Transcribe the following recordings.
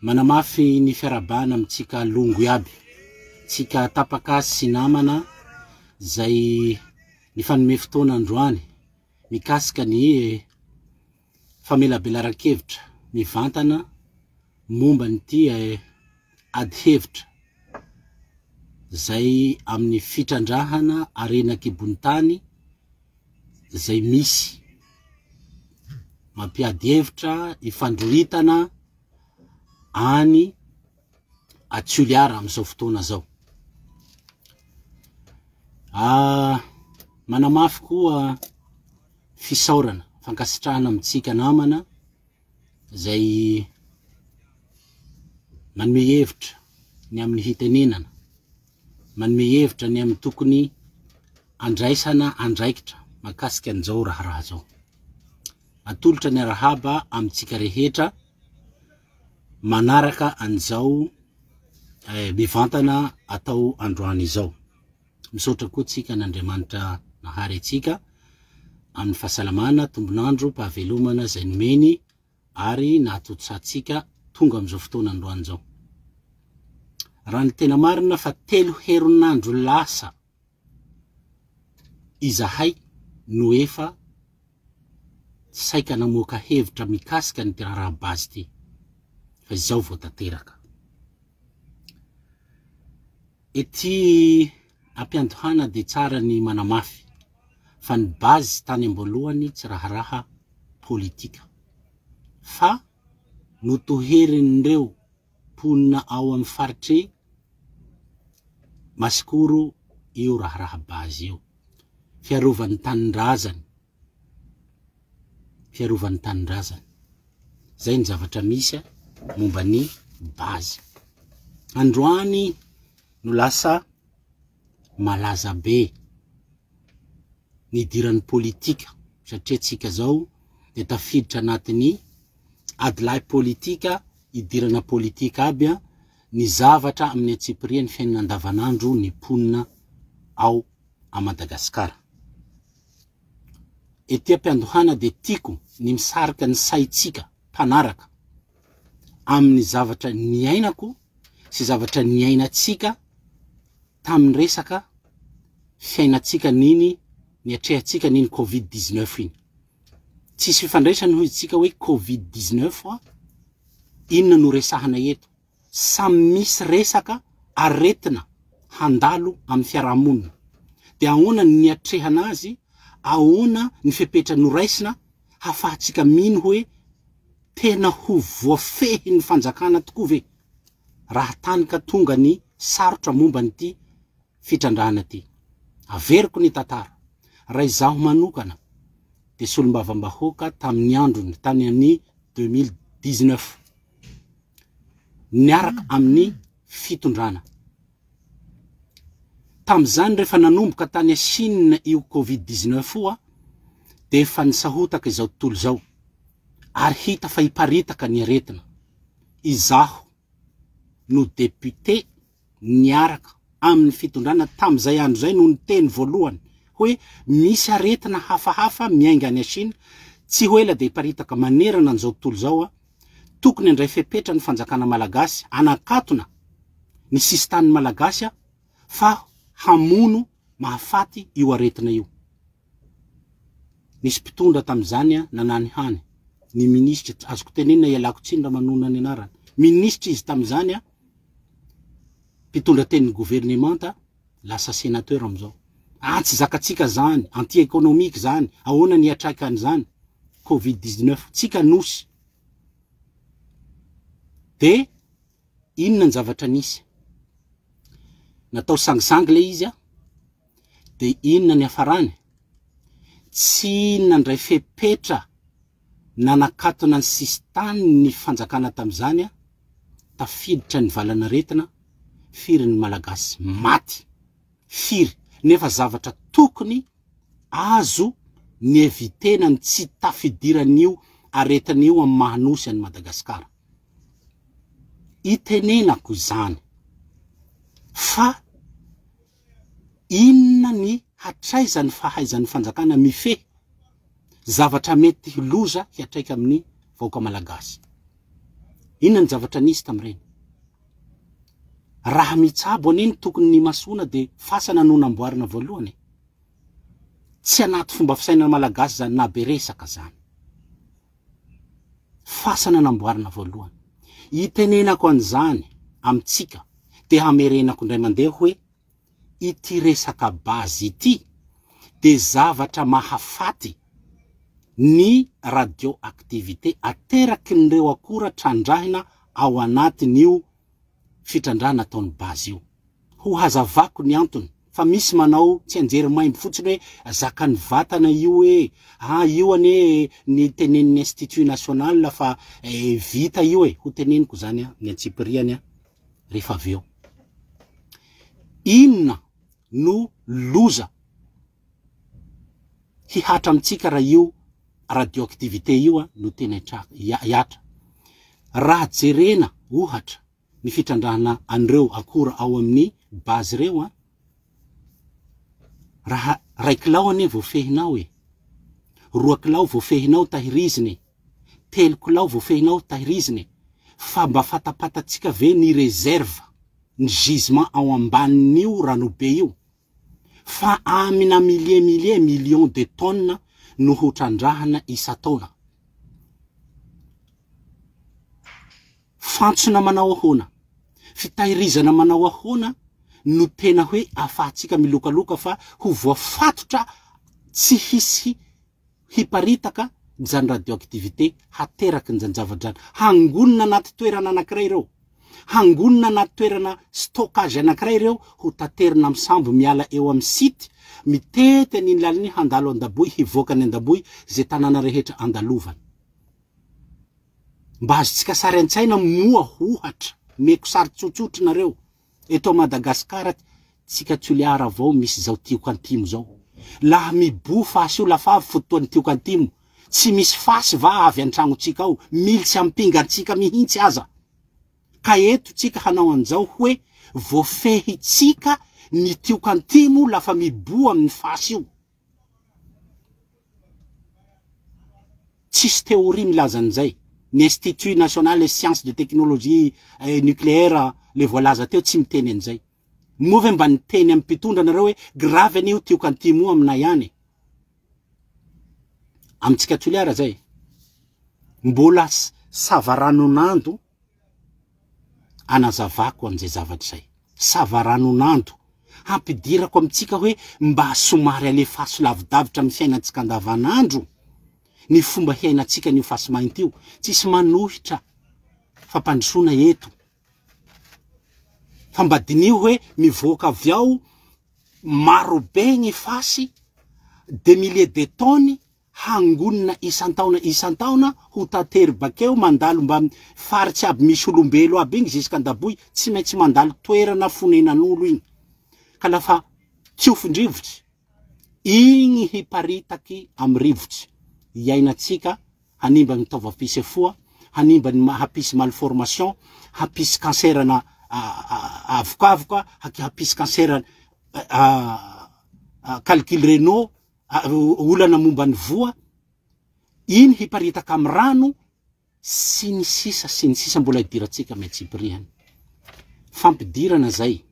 Manamafy ny fiarabana amitsika longo iaby, tsika tapakasy sy namana zay ny fanome fotoana androany mikasika ny famelabelaran-kevitra mivantana momba nyty ady hevitra zay amin'ny fitrandrahana arenan-kibonitany zay misy mampiady hevitra ifandrohitana any Atsioliara amizao fotoana zao. Manamafy koa fisaorana fankasitrahana amitsika namana zay manome hevitra ny amin'ny hitenenana, manome hevitra ny amin'ny tokony andraisana andraikitra makasika an'izao raha zao. Atolotra ny arahaba amitsika rehetra manaraka an'izao mivantana atao androany izao. Misaotra koa tsika n'Andriamanitra nahary atsika amin'ny fahasalamana, tombonandro, pahavelomana zay nomeny ary nahatotsatsika tonga amizao fotoana androany zao. Raha ny tena marina fa 3 herinandro lasa izahay no efa saika namoaka hevitra mikasika ny raha-bazy ty. Fa izao vao tanteraka. Ety ampiantohana de tsara ny manamafy fa ny bazy tany amboalohany tsy raha politika. Fa notoherin'ireo ponina ao amin'ny faritry Masikoro io raha bazy io. Fiarovan'ny tanindrazany. Fiarovan'ny tanindrazany. Zay ny zavatra misy momba ny bazy. Androany no lasa malaza be ny idiran'ny politika satria tsika zao de tafiditra anatin'ny adilay politika, idirana politika aby ny zavatra amin'ny atsipiriany fiainana andavanandro ny ponina ao a Madagasikara. Ety ampiandohana de tiako ny misarika ny saitsika mpanaraka amin'ny zavatra niainako sy zavatra niainatsika tamin'ny resaka fiainatsika niny niatrehatsika niny Covid-19 iny. Tsisy fifandraisany hoy tsika hoe Covid-19 inona no resahana eto. Samy misy resaka aretina handalo amin'ny fiarahamonina. De ahoana ny niatrehana azy, ahoana ny fepetra noraisina hafahatsika mino hoe tena ho voafehy ny fanjakana tokoa ve. Raha tany ka tonga ny sarotra momba nyty fitrandrahana ty. Averiko ny tantara. Raha izaho manokana de solombavambahoaka tamin'ny androny tany amin'ny 2019. Niaraka amin'ny fitondrana. Tam'izany rehefa nanomboka tany Chine io Covid-19 de efa nisahotaka izao tontolo zao. Ary hita fa iparitaka ny aretina. Izaho no député niaraka amin'ny fitondrana tam'izay andro zay no niteny voalohany hoe misy aretina hafahafa miainga any Chine, tsy hoe ela de iparitaka manerana an'izao tontolo zao tokony andray fepetra ny fanjakana malagasy anakatona ny sistany malagasy fa hamono mahafaty io aretina io. Nisy mpitondra tam'izany nanany hany ny ministra, azoko tenenina ialako tsindra manona ny anarany. Ministra izy tam'izany mpitondra teny gouvernemanta lasa sénateur amizao. Tsy zakatsika zany, anti-économique zany, ahoana ny atraika an'izany Covid-19 tsika nosy. De inona ny zavatra nisy? Natao sangisangy le izy de inona ny afarany? Tsy nandray fepetra nanakatona ny sistany ny fanjakana tam'izany tafiditra ny valana retina firy ny malagasy maty. Firy nefa zavatra tokony azo ny evitena ny tsy tafidiran'io aretin'io amin'ny mahanosy any Madagasikara. Itenenako zany fa inona ny hatraizany fahaizan'ny fanjakana mifehy zavatra mety loza hiatraika amin'ny vahoaka malagasy. Inona ny zavatra nisy tam'ireny? Raha mitsabo aneny tokony ny masona de fasana no namboarina voalohany. Tsy anaty fomba fisainana malagasy zany na be resaka zany. Fasana namboarina voalohany. Itenenako an'izany amitsika de hamerenako indray mandeha hoe ity resaka bazy ity de zavatra mahafaty ny radioactivité ateraky nireo akora trandrahina ao anatin'io fitrandrahana ataony bazy io. Ho hazavako ny antony fa misy manao tsy anjery maimbo fotsiny hoe zakany vatana io hoe io ane ny teneniny Institut National fa vita io ho teneniko zany ny Antsipiriany rehefa aveo. Inona no loza hihatra amitsika raha io radioactivité io no tena hiatra. Raha jerena ohatra ny fitrandrahana an'ireo akora ao amin'ny bazy reo raha 1 kilao ane voafehinao 2 kilao voafehinao tahiriziny, 3 kilao voafehinao tahiriziny, fa mba fatapatatsika ve ny réserve ny gisement ao ambanin'io ranobe io fa amina million de tonnes no hotrandrahana isa-taona. Fantsona manao ahoana, fitahirizana manao ahoana no tena hoe afahatsika milokaloka fa ho voafatotra tsy hisy hiparitaka zany radioactivité hateraky ny zavatra hangonina anaty toerana anankiray ireo, hangonina anaty toerana stockage anankiray ireo ho taterina amin'ny sambo miala eo amin'ny site mitety ny laliny handalo an-daboy hivoaka ny an-daboy zay tanàna rehetra andalovany. Mba azotsika sary an-tsaina moa ohatra meko sary tsotsotra nareo eto Madagasikara tsika Toliara avao misy zao tioko antimo zao. Laha mibo fasy io lafa fotoany tioko antimo tsy misy fasy va avy an-tragno tsika ao militsy ampinga tsika mihintsy aza. Ka eto tsika hanao an'izao hoe voafehy tsika ny tioko antimo lafa mibo amin'ny fasy io. Tsisy théorie milaza an'izay. Ny Institut National des Sciences de Technologie Nucléaire le voalaza teo tsy miteny an'izay. Move mba niteny amin'ny mpitondra nareo hoe grave an'io tioko antimo aminay ihany. Amitsika Toliara zay. Mbola savaranonando anazavako an'izay zavatra zay. Savaranonando hampidirako amitsika hoe mba somary alefaso lavidavitra amin'ny fiainantsika andavanandro. Ny fomba hiainatsika ny fasy mainty io tsisy manohitra fampandrosoana eto. Fa mba dinio hoe mivoaka avy ao marobe ny fasy des milliers de tonnes hangonina isan-taona ho tatery bakeo mandalo mba faritsy aby misy olombelo aby igny ziska andaboy tsy maintsy mandalo toerana fonenan'olo igny. Ka lafa tiofon-drivotsy igny hiparitaky amin'ny rivotsy iainatsika hanimba ny taovam-pisefoa, hanimba ny hapisy malformation, hapisy cancerana avokavoka, hapisy cancer calcul rénaux, olana momba ny voa, iny hiparitaka amin'ny rano sy ny sisa mbola idiratsika Antsipiriany. Fampidirana zay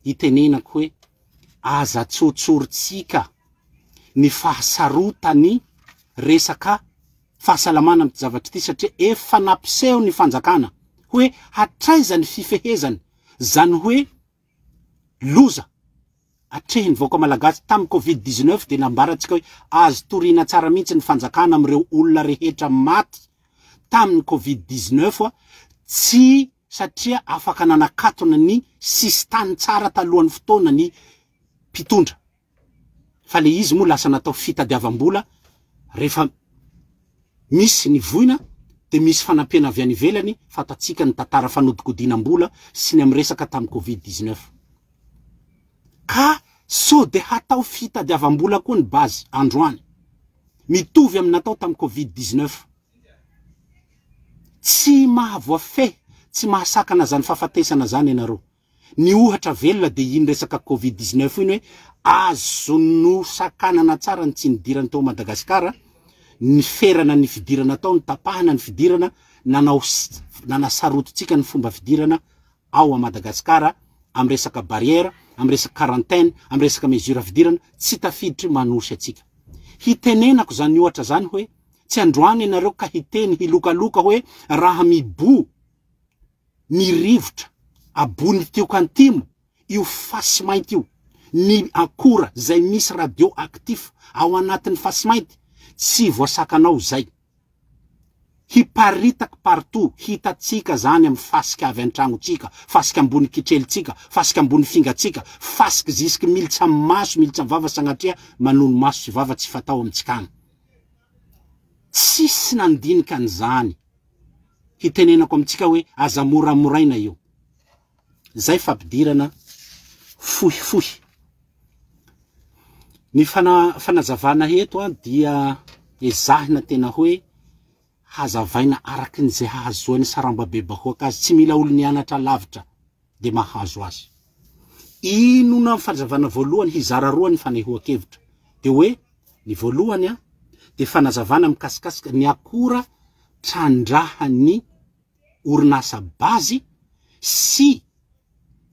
itenenako hoe aza tsotsoritsika ny fahasarotany resaka fahasalamana amin'ny zavatra ity satria efa nampiseho ny fanjakana hoe hatraiza ny fifehezany zany hoe loza atrehiny vaoka malagasy tamin'ny Covid-19 de nambaratsika hoe azo torina tsara mihitsy ny fanjakana amin'ireo olona rehetra maty tamin'ny Covid-19 tsy satria afaka nanakatona ny sistany tsara talohan'ny fotoana ny mpitondra. Fa le izy moa lasa natao fitadiavam-bola rehefa misy ny voina de misy fanampiana avy any ivelany fatatsika ny tantara fanodikodinam-bola sy ny amin'ny resaka tamin'ny Covid-19. Ka so de hatao fitadiavam-bola koa ny bazy androany mitovy amin'ny natao tamin'ny Covid-19. Tsy mahavoafehy, tsy mahasakana zany fahafatesana zany ianareo. Ny ohatra velona de iny resaka Covid-19 iny hoe azo no sakanana tsara ny tsy nidirana tao Madagasikara, ny ferana ny fidirana tao, ny tapahana ny fidirana, nanasarototsika ny fomba fidirana ao a Madagasikara am resaka barrière, am resaka quarantaine, am resaka mesure fidirana tsy tafiditry manosy atsika. Hitenenako zany ohatra zany hoe tsy androany ianareo ka hiteny hilokaloka hoe raha mibo ny rivotra abony tiokantimo io fasimainty io ny akora zay misy radioactif ao anatin'ny fasimainty tsy voasakanao zay. Hiparitaky partout, hitatsika zany am fasiky avy antragnotsika, fasiky ambony kitrelitsika, fasiky ambony fingatsika, fasiky zisiky militsy am maso, militsy am vava sagnatria manono maso sy vava tsy fatao amtsikany. Tsisy nandinika an'izany. Hitenenako amtsika hoe aza moramoraina io. Zay fampidirana fohifohy. Ny fanazavana eto dia ezahina tena hoe hazavaina arakin'izay hahazoany sarambabebahoaka azy, tsy mila olo nianatra lavitra de mahazo azy. Inona ny fanazavana voalohany hizara roa ny fanehoan-kevitra de hoe ny voalohany de fanazavana mikasikasika ny akora trandrahan'ny orinasa bazy sy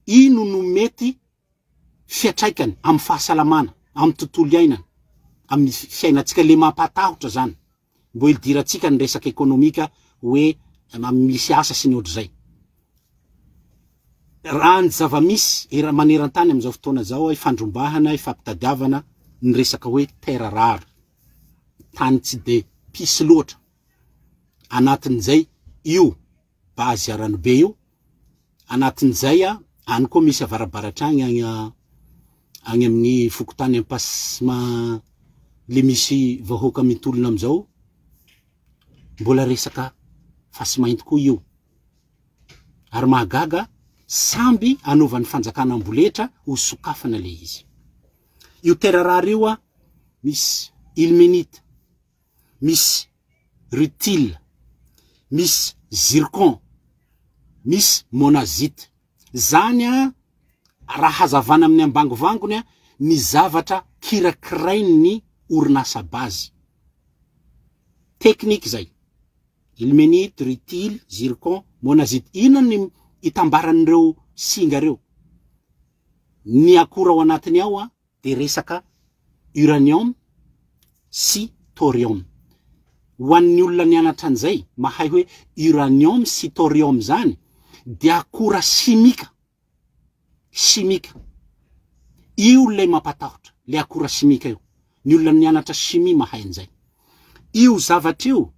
ino no mety fiatraikany am fahasalamana, am tontolo iainana, am fiainatsika le mampatahotra zany. Mbo ilidiratsika ny resaka ekonomika hoe misy asa sy ny ohatr'izay. Raha ny zava-misy maneran-tany am'izao fotoana zao ifandrombahana, ifampitadiavana ny resaka hoe terra rare. Tany tsy de pisy loatra. Anatin'izay io bazy aranobe io, anatin'izay any koa misy avarabaratragny agny amin'ny fokotany ampasima le misy vahoaka mitolona am'izao, mbola resaka fasimainty koa io. Ary mahagaga samby anovan'ny fanjakana amboletra ho sokafana le izy. Io terra rare io misy ilménite, misy rutile, misy zircon, misy monazite. Zany raha hazavana amin'ny ambangovangony ny zavatra kirakirainy orinasa bazy. Teknika zay. Ilménite, rutile, zircon, monazite. Ino ny itambaran'ireo singa reo? Ny akora ao anatiny ao de resaka uranium sy thorium. Ho an'ny olona nianatra an'izay, mahay hoe uranium sy thorium zany de akora simika. Simika. Io le mampatahotra, le akora simika io. Ny olona nianatra chimie mahay an'izay. Io zavatra io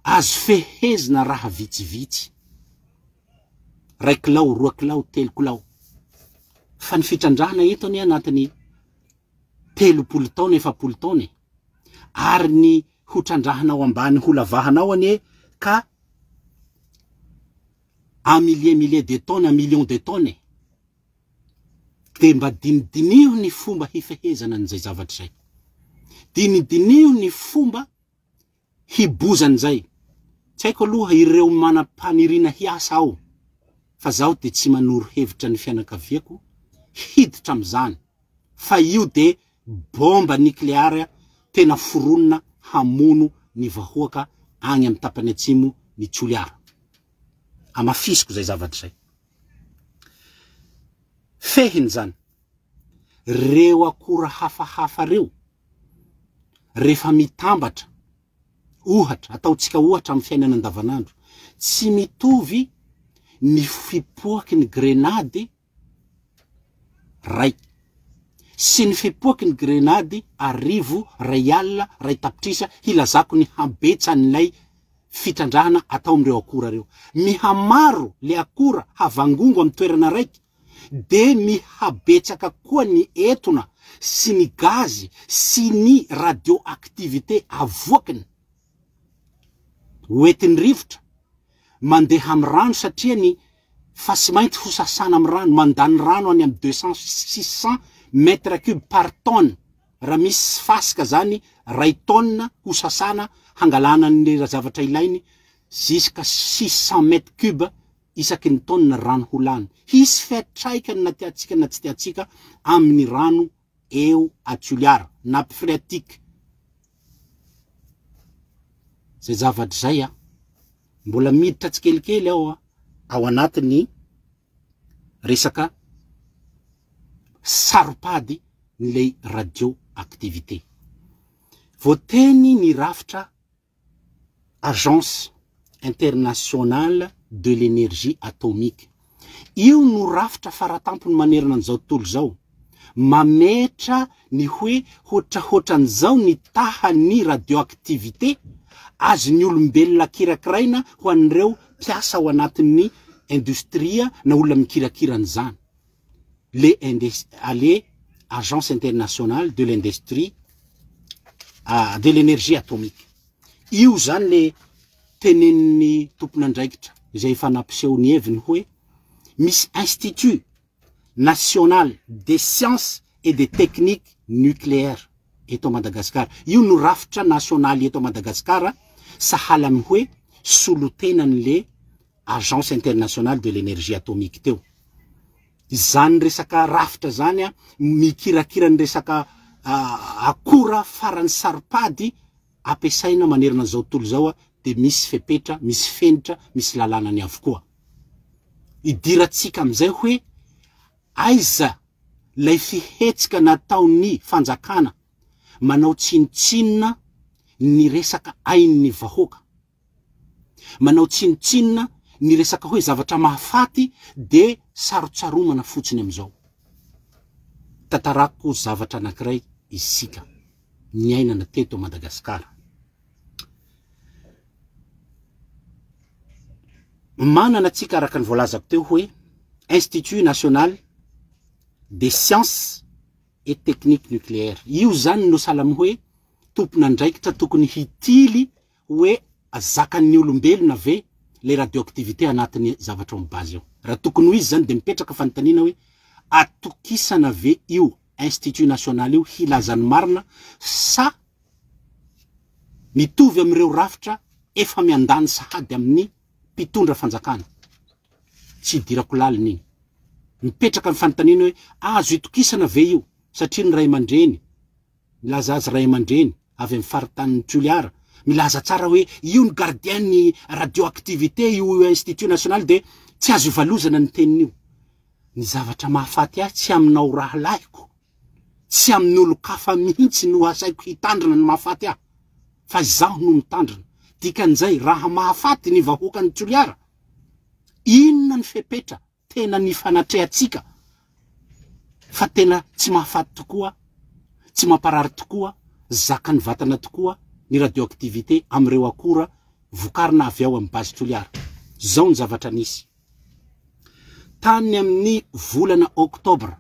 azo fehezina raha vitsivitsy. 1 kilao, 2 kilao, 3 kilao. Fa ny fitrandrahana eto ny anatiny 30 taona, 40 taona. Ary ny hotrandrahanao ambany holavahanao anie ka un millier de tonnes, 1 million de tonnes. De mba dinidiniho ny fomba hifehezana an'izay zavatra zay. Dinidiniho ny fomba hibozan'izay. Tsy haiko aloha ireo manam-paniriana hiasa ao. Fa zaho de tsy manoro hevitra ny fianakaviako hiditra am'izany. Fa io de bomba nucléaire tena foronina hamono ny vahoaka agny amin'ny tapany atsimo ny Toliara. Amafisiko zay zavatra zay. Fehiny zany. Reo akora hafahafa reo rehefa mitambatra, ohatra, ataotsika ohatra amin'ny fiainana andavanandro, tsy mitovy ny fipoaky ny grenady ray sy ny fipoaky ny grenady 2 alina 2 tapitrisa hilazako ny habetsan'ilay fitrandrahana atao am'ireo akora reo. Mihamaro le akora havangongo amin'ny toerana raiky de mihabetsaka koa ny etona sy ny gazy sy ny radioactivité avoakiny hoentin'ny rivotra mandeha amin'ny rano satria ny fasimainty hosasana amin'ny rano, mandany rano any amin'ny 200-600 mètres cubes par tonne. Raha misy fasika zany 2 tonnes hosasana hangalana ny zavatra ilainy jusqu'à 600 mètres cubes isaky ny tonne rano holany. Hisy fiatraikany na tiatsika na tsy tiatsika amin'ny rano eo à Toliara, nappe phréatique. Zay zavatra zay mbola miditra tsikelikely ao anatiny resaka saropady nilay radioactivité. Voateny ny rafitra Agence internationale de l'énergie atomique. Io no rafitra faratampony manerana an'izao tontolo zao. Mametra ny hoe hoatran'izao ny tahany radioactivité azon'ny olombelona kirakiraina ho an'ireo mpiasa ao anatin'ny industria na olona mikirakirana zany. Agence internationale de l'industrie de l'énergie atomique. Io zany le tenenin'ny tompon'andraikitra izay efa nampiseho ny heviny hoe misy Institut national des sciences et des techniques nucléaires eto Madagascar. Io no rafitra nasionaly eto Madagascar sahala amin'ny hoe solotenan'le Agence internationale de l'énergie atomique teo. Zany resaka rafitra zany mikirakira ny resaka akora farany saropady ampiasaina manerana an'izao tontolo zao de misy fepetra, misy fenitra, misy lalànany avokoa. Idiratsika am'izay hoe aiza lay fihetsika nataon'ny fanjakana manao tsinotsinona ny resaka ain'ny vahoaka, manao tsinotsinona ny resaka hoe zavatra mahafaty de sarotsaromana fotsiny am'izao. Tantarako zavatra anankiray isika ny ainana teto Madagasikara. Manana tsika araka ny voalazako teo hoe Institut national des sciences et techniques nucléaires. Io zany no salamy hoe tompon'andraikitra tokony hitily hoe zakan'ny olombelona ve le radioactivité anatin'ny zavatra mibazy eo. Raha tokony ho izy zany de mipetraka fanontaniana hoe atokisana ve io Institut national io hilazany marina sa mitovy amin'ireo rafitra efa miandany sahady amin'ny mpitondra fanjakana. Tsy dirako laliny iny. Mipetraka ny fanontaniana hoe azo itokisana ve io satria ny ray aman-dreny milaza azy ray aman-dreny avy amin'ny faritanin'ny Toliara milaza tsara hoe io ny gardien ny radioactivité io Institut national de tsy azo ivalozana ny tenin'io. Ny zavatra mahafaty ahy tsy aminao raha lahiko, tsy amin'ny olo-kafa mihitsy no asaiko hitandrina ny mahafaty ahy, fa zaho no mitandrina. Dikan'izay raha mahafaty ny vahoaka ny Toliara, inona ny fepetra tena ny fanatrehatsika fa tena tsy mahafaty tokoa, tsy mamparary tokoa, zakany vatana tokoa ny radioactivité am'ireo akora vokarina avy ao amin'ny base Toliara. Zao ny zavatra nisy. Tany amin'ny volana Oktobra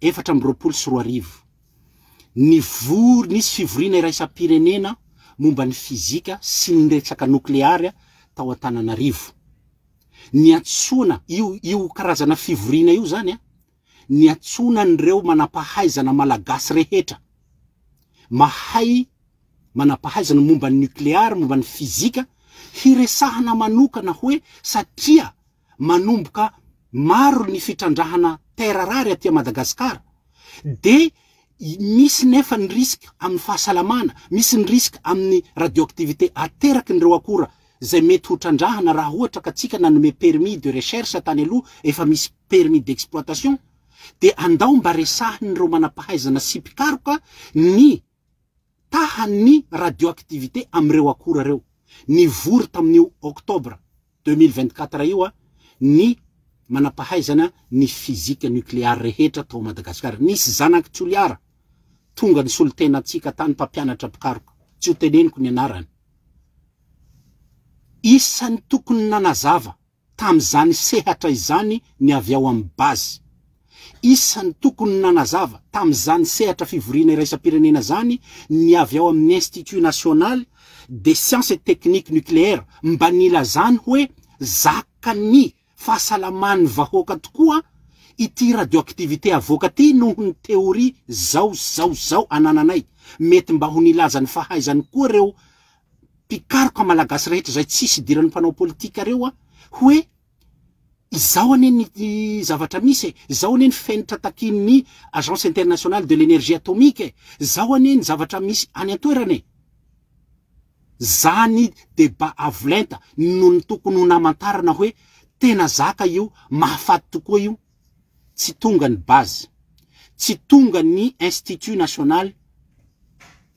2024 nisy fivoriana iraisam-pirenena momba ny fizika sy ny resaka nuklearia tao Antananarivo. Niatsona io karazana fivoriana io zany niatsona nireo manampahaizana malagasy rehetra mahay manampahaizana momba ny nukleara, momba ny fizika, hiresahana manokana hoe satria manomboka maro ny fitrandrahana terarary aty Madagasikara de misy nefa ny risque amin'ny fahasalamana, misy ny risque amin'ny radioactivité ateraky nireo akora zay mety ho trandrahana raha ohatra ka tsika nanome permis de recherche tany aloha efa misy permis d'exploitation de andao mba resahan'ireo manampahaizana sy mpikaroka ny tahan'ny radioactivité am'ireo akora reo. Nivory tamin'io Oktobra 2024 io ny manampahaizana ny fizika nukleary rehetra tao Madagasikara. Nisy zanaky Toliara tonga ny solotena tsika tany mpampianatra mpikaroka, tsy ho teneniko ny anarany. Isan'ny tokony nanazava tam'izany sehatra izany ny avy ao amin'ny base. Isan'ny tokony nanazava tam'izany sehatra fivoriana iraisam-pirenena zany ny avy ao amin'ny Institut national des sciences et techniques nucléaires mba nilazany hoe zakany fahasalaman'ny vahoaka tokoa ity radioactivité avoaka ty noho ny théorie zao anananay. Mety mba ho nilazany fahaizany koa reo mpikaroka malagasy rehetra zay tsisy idiran'ny mpanao politika reo hoe izao ane ny zavatra misy, izao ane ny fenitra takin'ny Agence internationale de l'énergie atomique, izao ane ny zavatra misy any antoerane. Zany débat avolenta no tokony ho namantarana hoe tena zaka io mahafaty tokoa io. Tsy tonga ny base, tsy tonga ny Institut National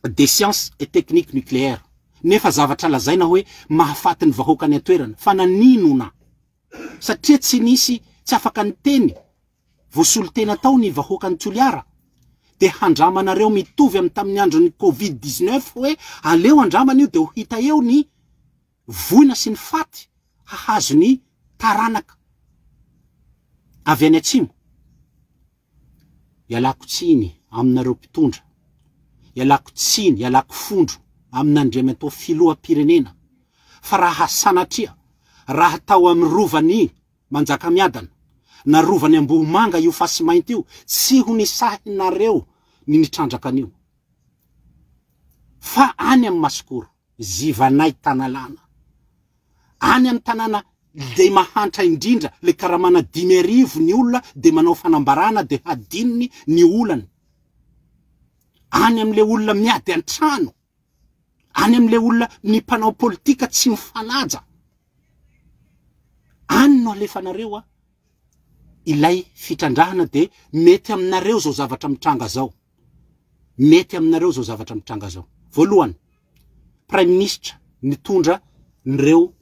des Sciences et Techniques Nucléaires. Nefa zavatra lazaina hoe mahafaty ny vahoaka ny atoerana. Fa nanino na? Satria tsy nisy, tsy afaka ny teny. Vosolo tena tao ny vahoaka ny Toliara. De handramanareo mitovy amin'ny tamin'ny andron'ny Covid-19 hoe aleo andramana io de ho hita eo ny voina sy ny faty hahazo ny taranaka avy any atsimo. Ialako tsiny aminareo mpitondra, ialako tsiny, ialako fondro amin'Andriamantoa filoham-pirenena, fa raha sanatria, raha tao amin'ny rovany Manjakamiadana na rovany Ambohimanga io Fasimainty io, tsy ho nisahinareo ny nitrandraka anio. Fa any amin'ny Masikoro, Zivanay Tanalana, any amin'ny tanàna de mahantra indrindra, le karamana 10,000 ny olona de manao fanambarana de hadininy ny olany. Any am'le olona miady an-trano, any am'le olona ny mpanao politika tsy mifanaja. Any no alefanareo ilay fitrandrahana de mety aminareo zao zavatra mitranga zao. Mety aminareo zao zavatra mitranga zao. Voalohany, Prime Ministre nitondra nireo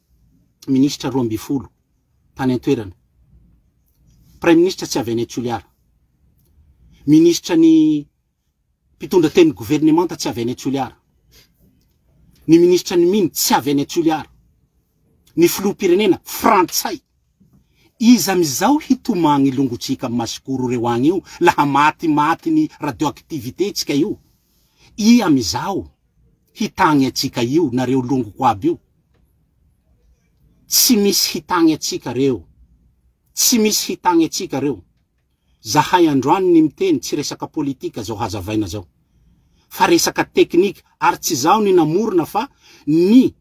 Ministra 12 tany an-toerana. Prime Ministre tsy avy any Toliara. Ministra ny mpitondra teny gouvernemanta tsy avy any Toliara. Ny Ministra ny miny tsy avy any Toliara. Ny filoham-pirenena Frantsay. Iza mizao hitomagny longotsika amin'ny Masikoro reo agny io, laha maty ny radioactivité tsika io. Ia mizao hitagny atsika io nareo longoko aby io. Tsy misy hitagny atsika reo. Tsy misy hitagny atsika reo. Zahay androany ny miteny tsy resaka politika zao hazavaina zao. Fa resaka teknika, ary tsy zao ny namorona fa ny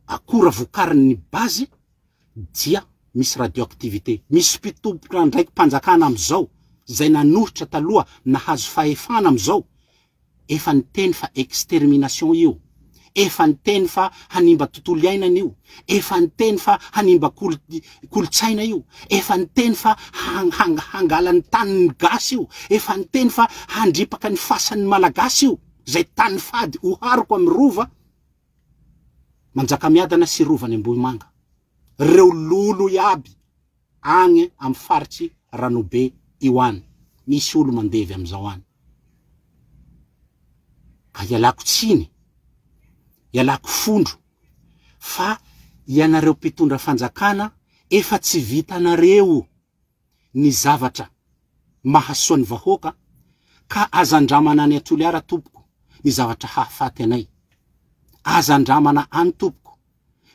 akora vokariny ny base dia misy radioactivité. Misy mpitobokra ndraiky mpanjakana am'izao, zay nanohitra taloha nahazo fahefana am'izao. Efa niteny fa extermination io. Efa niteny fa hanimba tontolo iainana io. Efa niteny fa hanimba kolotsaina io. Efa niteny fa hangala ny tany gasy io. Efa niteny fa handripaka ny fasan'ny malagasy io. Zay tany fady ohariko amin'ny rova Manjakamiadana sy rovany Ambohimanga. Reo lolo iaby agny amin'ny faritsy Ranobe io any. Misy olo mandevy am'izao any. Ka ialako tsiny, ialako fondro, fa ianareo mpitondra fanjakana efa tsy vitanareo ny zavatra mahasoa ny vahoaka, ka azandramana any Toliara tompoko ny zavatra hahafaty anay. Azandramana any tompoko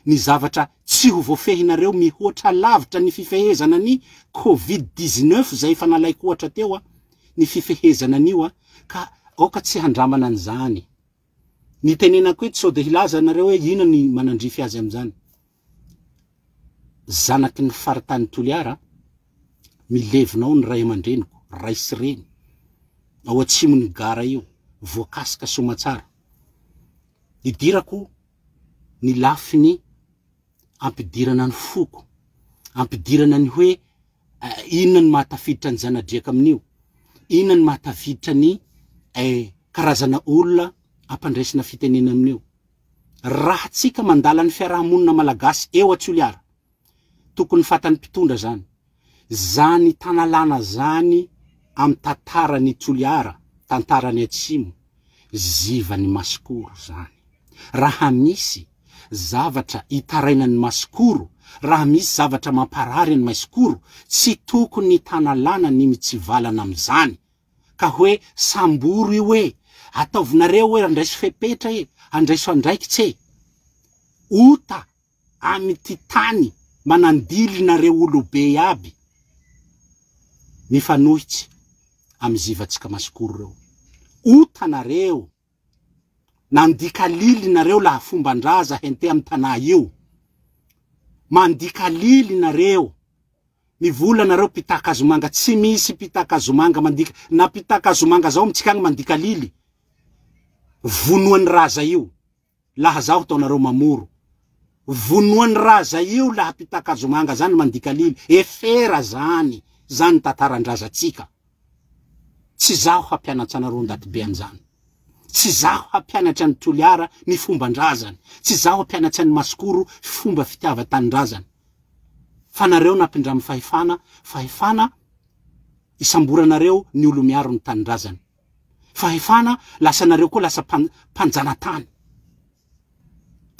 ny zavatra tsy ho voafehinareo mihoatra lavitra ny fifehezana ny Covid-19 zay efa nalaiko ohatra teo ny fifehezana an'io ka oka tsy handramana an'izany. Ny tenenako eto sao de hilaza nareo hoe ina ny manandrify azy am'izany. Zanaky ny faritany Toliara, milevinao ny ray aman-dreniko, ray sy reny. Ao atsimo ny gara io, voakasika Somatsara. Idirako ny lafiny ampidirana ny foko, ampidirana ny hoe inona ny mahatafiditra ny zanadriaka amin'io, inona ny mahatafiditra ny karazana olona ampandraisina fitenena amin'io. Raha tsika mandala ny fiarahamonina malagasy eo Toliara, tokony fatany mpitondra zany. Zany tanalana zany amin'ny tantarany Toliara, tantarany atsimo, zivany Masikoro zany. Raha misy zavatra itarainany Masikoro, raha misy zavatra mamparary ny Masikoro, tsy tokony tanalana ny mitsivalana am'izany. Ka hoe samboro io hoe, ataovinareo hoe andraiso fepetra andraiso andraikitsy ota amity tany manandily nareo olobe aby mifanohitsy amy zivatsika Masikoro reo. Ota nareo, nandika lily nareo laha fomban-draza hente amy tanà io. Mandika lily nareo, mivola nareo pitaka azomanga, tsy misy pitaka azomanga mandika, na pitaka azomanga zao mitsika agny mandika lily. Vonoan'ny raza io. laha zaho taonareo mamoro vonoany raza io laha pitakazomanga zany mandikalily efera zany tantarandrazatsika tsy zaho hampianatra anareo ndaty be an'izany tsy zaho hampianatra ny Toliara ny fombandrazany tsy zaho hampianatra ny Masikoro fomba fitiavan-tanindrazany fa nareo nampindramy fahefana isamboranareo ny olo miaro ny tanindrazany fahefana lasa nareo koa lasa panjanatany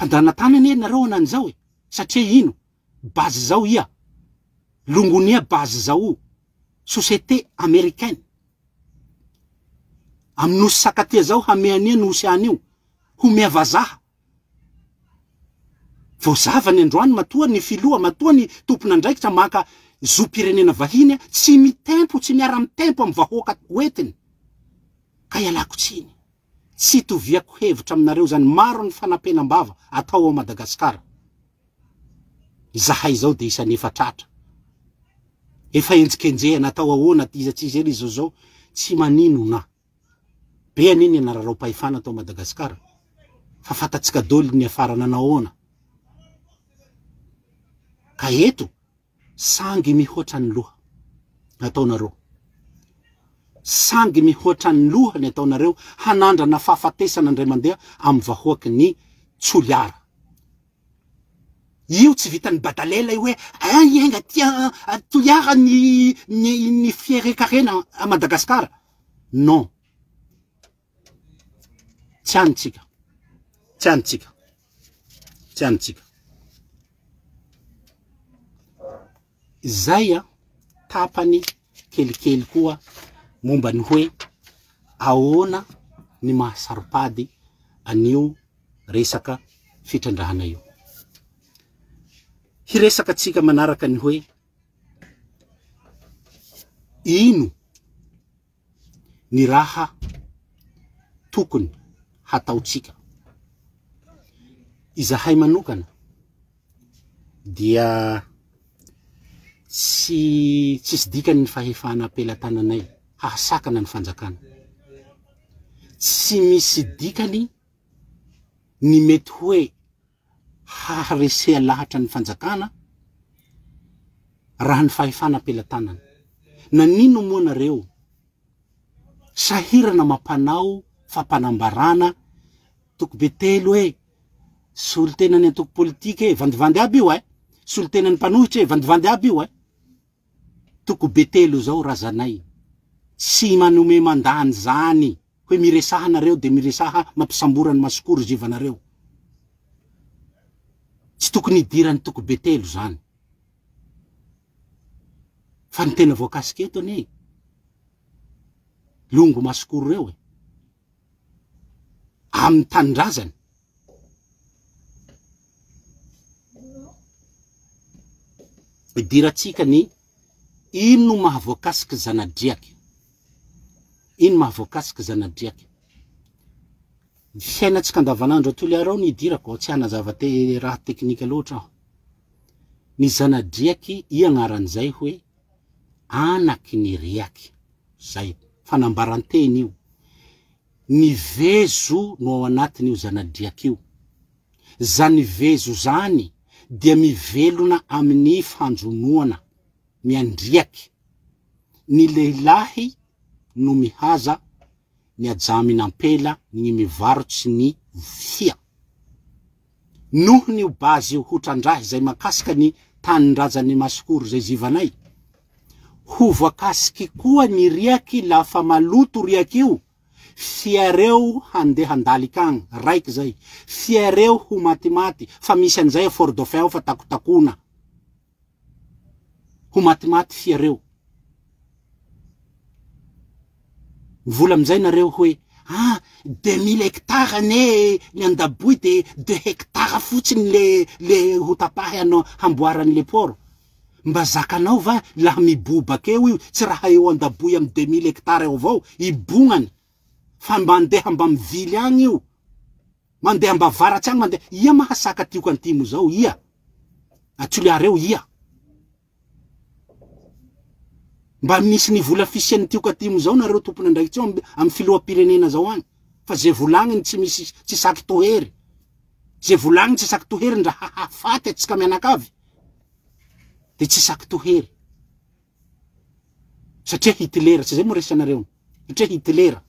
ane nareo anan'izao satria ino base zao ia longonia base zao société américaine amin'nosy sakatia zao hameania ny osiany io homea vazaha vozava ny androany matoa ny filoha matoa ny tompona ndraikitra maka zo-pirenena vahiny tsy mitempo tsy miara mitempo amin'ny vahoaka hoetiny ka ialako tsiny tsy toviako hevitra aminareo zany maro ny fanampenam-bava atao ao Madagasikara zahay zao de isany efatratra efa enjikenjehana atao ahoana tizatsy ery zao tsy manino na be aniny anararao pahefana atao Madagasikara fa fatatsika dôly ny afara nanaona ka eto sangy mihoatra ny loha ataonareo sangy mihoatra ny lohany ataonareo hanandrana fahafatesana andray mandeha amin'ny vahoaky ny Toliara io tsy vitany badalela io hoe ienga tia Toliara ny fierekarena a Madagasikara non tiantsika zay tapany kelikely koa momba ny hoe ahoana ny mahasaropady anio resaka fitrandrahana io hiresaka tsika manaraka ny hoe ino ny raha tokony hataotsika izahay manokana dia tsisy dikany ny fahefana apelatananay hahasakana ny fanjakana tsy misy dikany ny mety hoe haharesea lahatra ny fanjakana raha ny fahefana apelatanana nanino moa nareo sahirana mampanao fampanambarana tokobetelo solitenany antoko politike vandivandy aby io solitenany mpanohitra vandivandy aby io tokobetelo zao razanay tsy manome mandany zany hoe miresaha nareo de miresaha mampisambora ny Masikoro jivanareo tsy tokony idirany tokobetelo zany fa ny tena voakasika eto ane longo Masikoro reo amin'ny tanindrazany idiratsika ny ino mahavoakasika zanadriaky fiainatsika andavanandro Toliara ny idirako tsy hanazava raha teknika loatra aho ny zanadriaky iagnaran'izay hoe anaky ny riaky zay fanambaranteny io ny vezo no ao anatin'io zanadriaky io zany vezo zany dia mivelona amin'ny fanjonoana miandriaky ny lehilahy no mihaza ny ajaminampela ny mivarotsy ny fia noho ny bazy io hotrandrahy zay makasika ny tanindrazany Masikoro zay zivanay ho voakasiky koa ny riaky lafa maloto riaky io fiareo handeha andalikagny raiky zay fiareo ho matimaty fa misy an'izay Fort Dauphin fa takotakona ho matimaty fiareo vola amizay nareo hoe 2000 hectares ny andaboy de 2 hectares fotsiny le ho tapahy ano hamboarany le port mba zakanao va laha mibobakeo io tsy raha eo andaboy amy 2000 hectares eo avao ibognany fa mandeha mba mivily agny io mandeha mba varatsy agny mandeha ia mahasaka tioko antimo zao ia Toliareo ia mba misy ny vola fisiany tioko antimo zao nareo tompona ndraikitsy amy filoha pirenena zao agny fa zay volagniny tsy misy tsy saky tohery Ze volagny tsy saky tohery ndra hahafaty atsika mianakavy. De tsy saky tohery. Satria Hitler, tsy zay mo resanareo. Satria Hitler.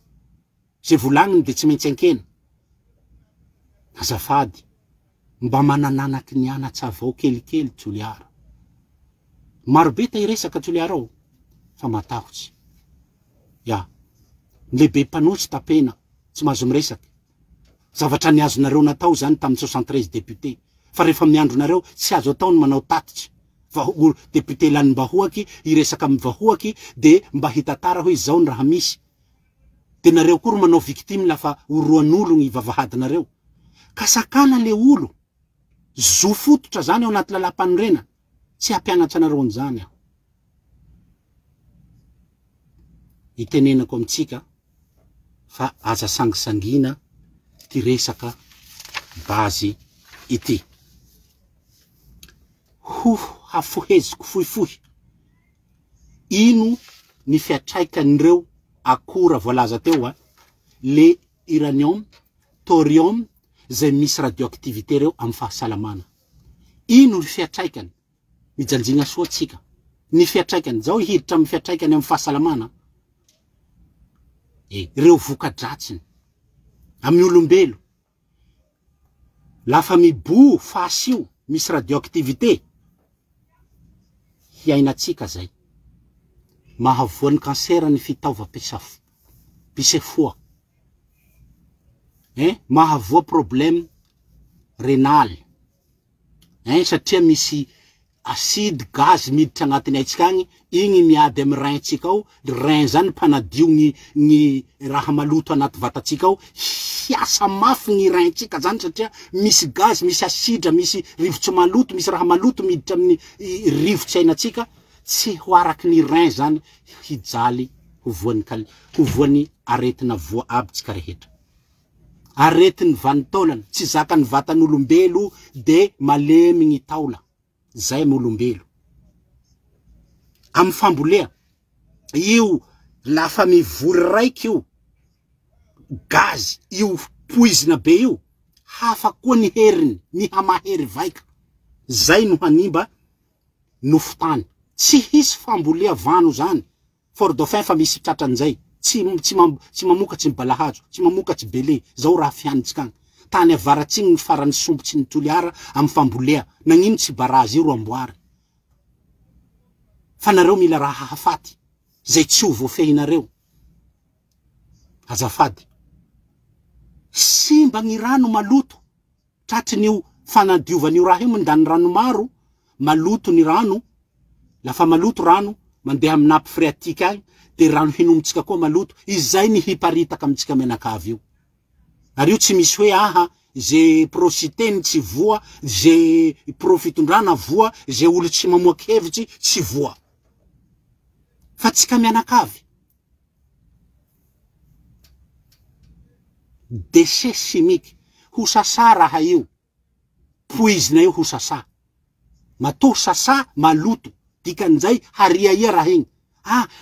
Ze volagny de tsy maintsy ankena. Azafady. Mba manananaky ny anatsy avao kelikely Toliara. Marobe ta iresaka Toliara ao. Fa matahotsy. Ya. Lehibe mpanotsy tapena. Tsy mahazo miresaky. Zavatra niazonareo natao zany tamin'ny 73 député. Fa rehefa miandronareo tsy azo atao ny manao tatitry. Député lany vahoaky, iresaka amin'ny vahoaky, de mba hitatara hoe zao ny raha misy. De nareo koa manao victime lafa oroan'olo ny vavahadinareo. Kasakana le olo. Zo fototra zany ao anaty lalam-panorena. Tsy hampianatra anareo an'izany aho. Itenenako amitsika fa aza sangisangina ty resaka bazy ity. Hafoheziko fohifohy. Ino ny fiatraikan'ireo akora voalaza teo le uranium, thorium, zay misy radioactivité reo amin'ny fahasalamana. Ino ny fiatraikany? Mijanjina soa tsika. Ny fiatraikany, zao hiditra amin'ny fiatraikany amin'ny fahasalamana. Reo voka-dratsiny amin'ny olombelo. Lafa mibo fasio misy radioactivité, hiainatsika zay. Mahavoan'ny kansera ny fitaova pisefoa. Mahavoa problème rénal. Satria misy acide gaz miditra agnatiny aitsika agny, igny miady amin'ny rein-tsika ao, rein zany mpanadio ny raha maloto anaty vatatsika ao, hiasa mafy ny rein-tsika zany satria misy gaz, misy acide, misy rivotsy maloto, misy raha maloto miditra amin'ny rivotsy ainatsika, tsy ho araky ny rein zany hijaly ho voany aretina voa aby tsika rehetra. Aretiny vanitaolana, tsy zakany vatan'olombelo de malemy ny taola. Zay m'olombelo. Amin'ny fambolea, io lafa mivory raiky io, gaz, io poizina be io, hafa koa ny heriny, ny hamahery vaika. Zay no hanimba nofotany. Tsy hisy fambolea vano zany. Fort Dauphin fa misy tratran'izay. Tsy mamokatsy ny balahazo, tsy mamokatsy bele, zao raha fianitsika agny. Tany avaratsy ny farany sombotsy ny Toliara amin'ny fambolea. Nagnino tsy barazy io ro amboary. Fa nareo mila raha hafaty, zay tsy ho voafehinareo. Azafady. Simba ny rano maloto. Tratrin'io fanadiovan'io raha io mandany rano maro, maloto ny rano. Lafa maloto rano, mandeha amin'ny nappe phréatique agny, de rano hinomotsika koa maloto. Izay ny hiparitaka amitsika menakavy io. Ary io tsy misy hoe ze prositeny tsy voa, ze profitondrana voa, ze olo tsy mamoaky hevitsy tsy voa. Fa tsika mianakavy. Déchet chimique. Ho sasa raha io. Poizina io ho sasa. Matoa sasa maloto. Dikan'izay haria raha igny.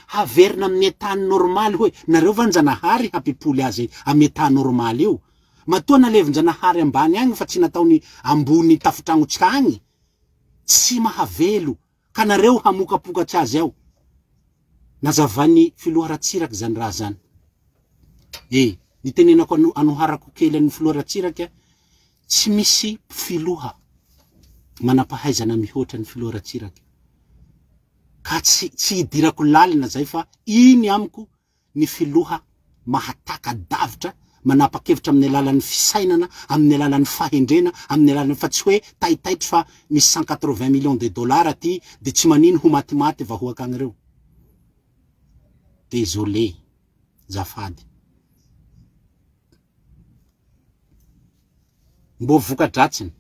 Haverina amin'ny état normal hoe. Nareo vanjanahary hampipoly azy amin'ny état normal io. Matoa nalevin-janahary ambany agny fa tsy nataony ambony tafitragnotsika agny. Tsy mahavelo. Ka nareo hamokapokatsy azy ao. Nazavany filoharatsiraky zany raha zany. Nitenenako anoharako kely ny filoharatsiraky, tsy misy filoha manampahaizana mihoatra ny filoharatsiraky. Ka tsy idirako lalina zay fa iny amiko ny filoha mahataka davitra, manapa-kevitra amin'ny alalan'ny fisainana, amin'ny alalan'ny fahendrena, amin'ny alalan'ny fa tsy hoe taitaitra fa misy 180 millions de dollars aty, de tsy manino ho matimaty vahoaka agny reo. Désolé, zafady. Mbo voka-dratsiny.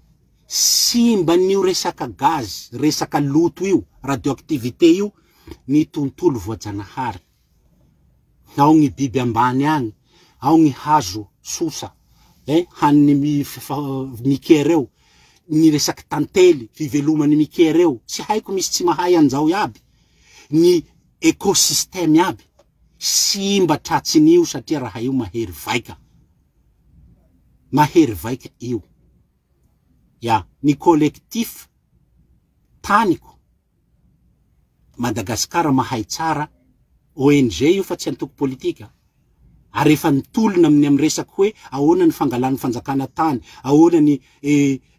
Simba n'io resaka gaz, resaka loto io, radioactivité io, ny tontolo voajanahary. Ao ny biby ambany agny, ao ny hazo sosa, haniny mikereo, ny resaky tantely, fivelomany mikereo, tsy haiko misy tsy mahay anzao iaby, ny écosystème iaby, simba tratsin'io satria raha io mahery vaika. Mahery vaika io. Ya, ny collectif taniko Madagasikara mahay tsara ONG io fa tsy antoko politika. Ary efa nitolona amin'ny resaky hoe ahoana ny fangalany fanjakana tany, ahoana ny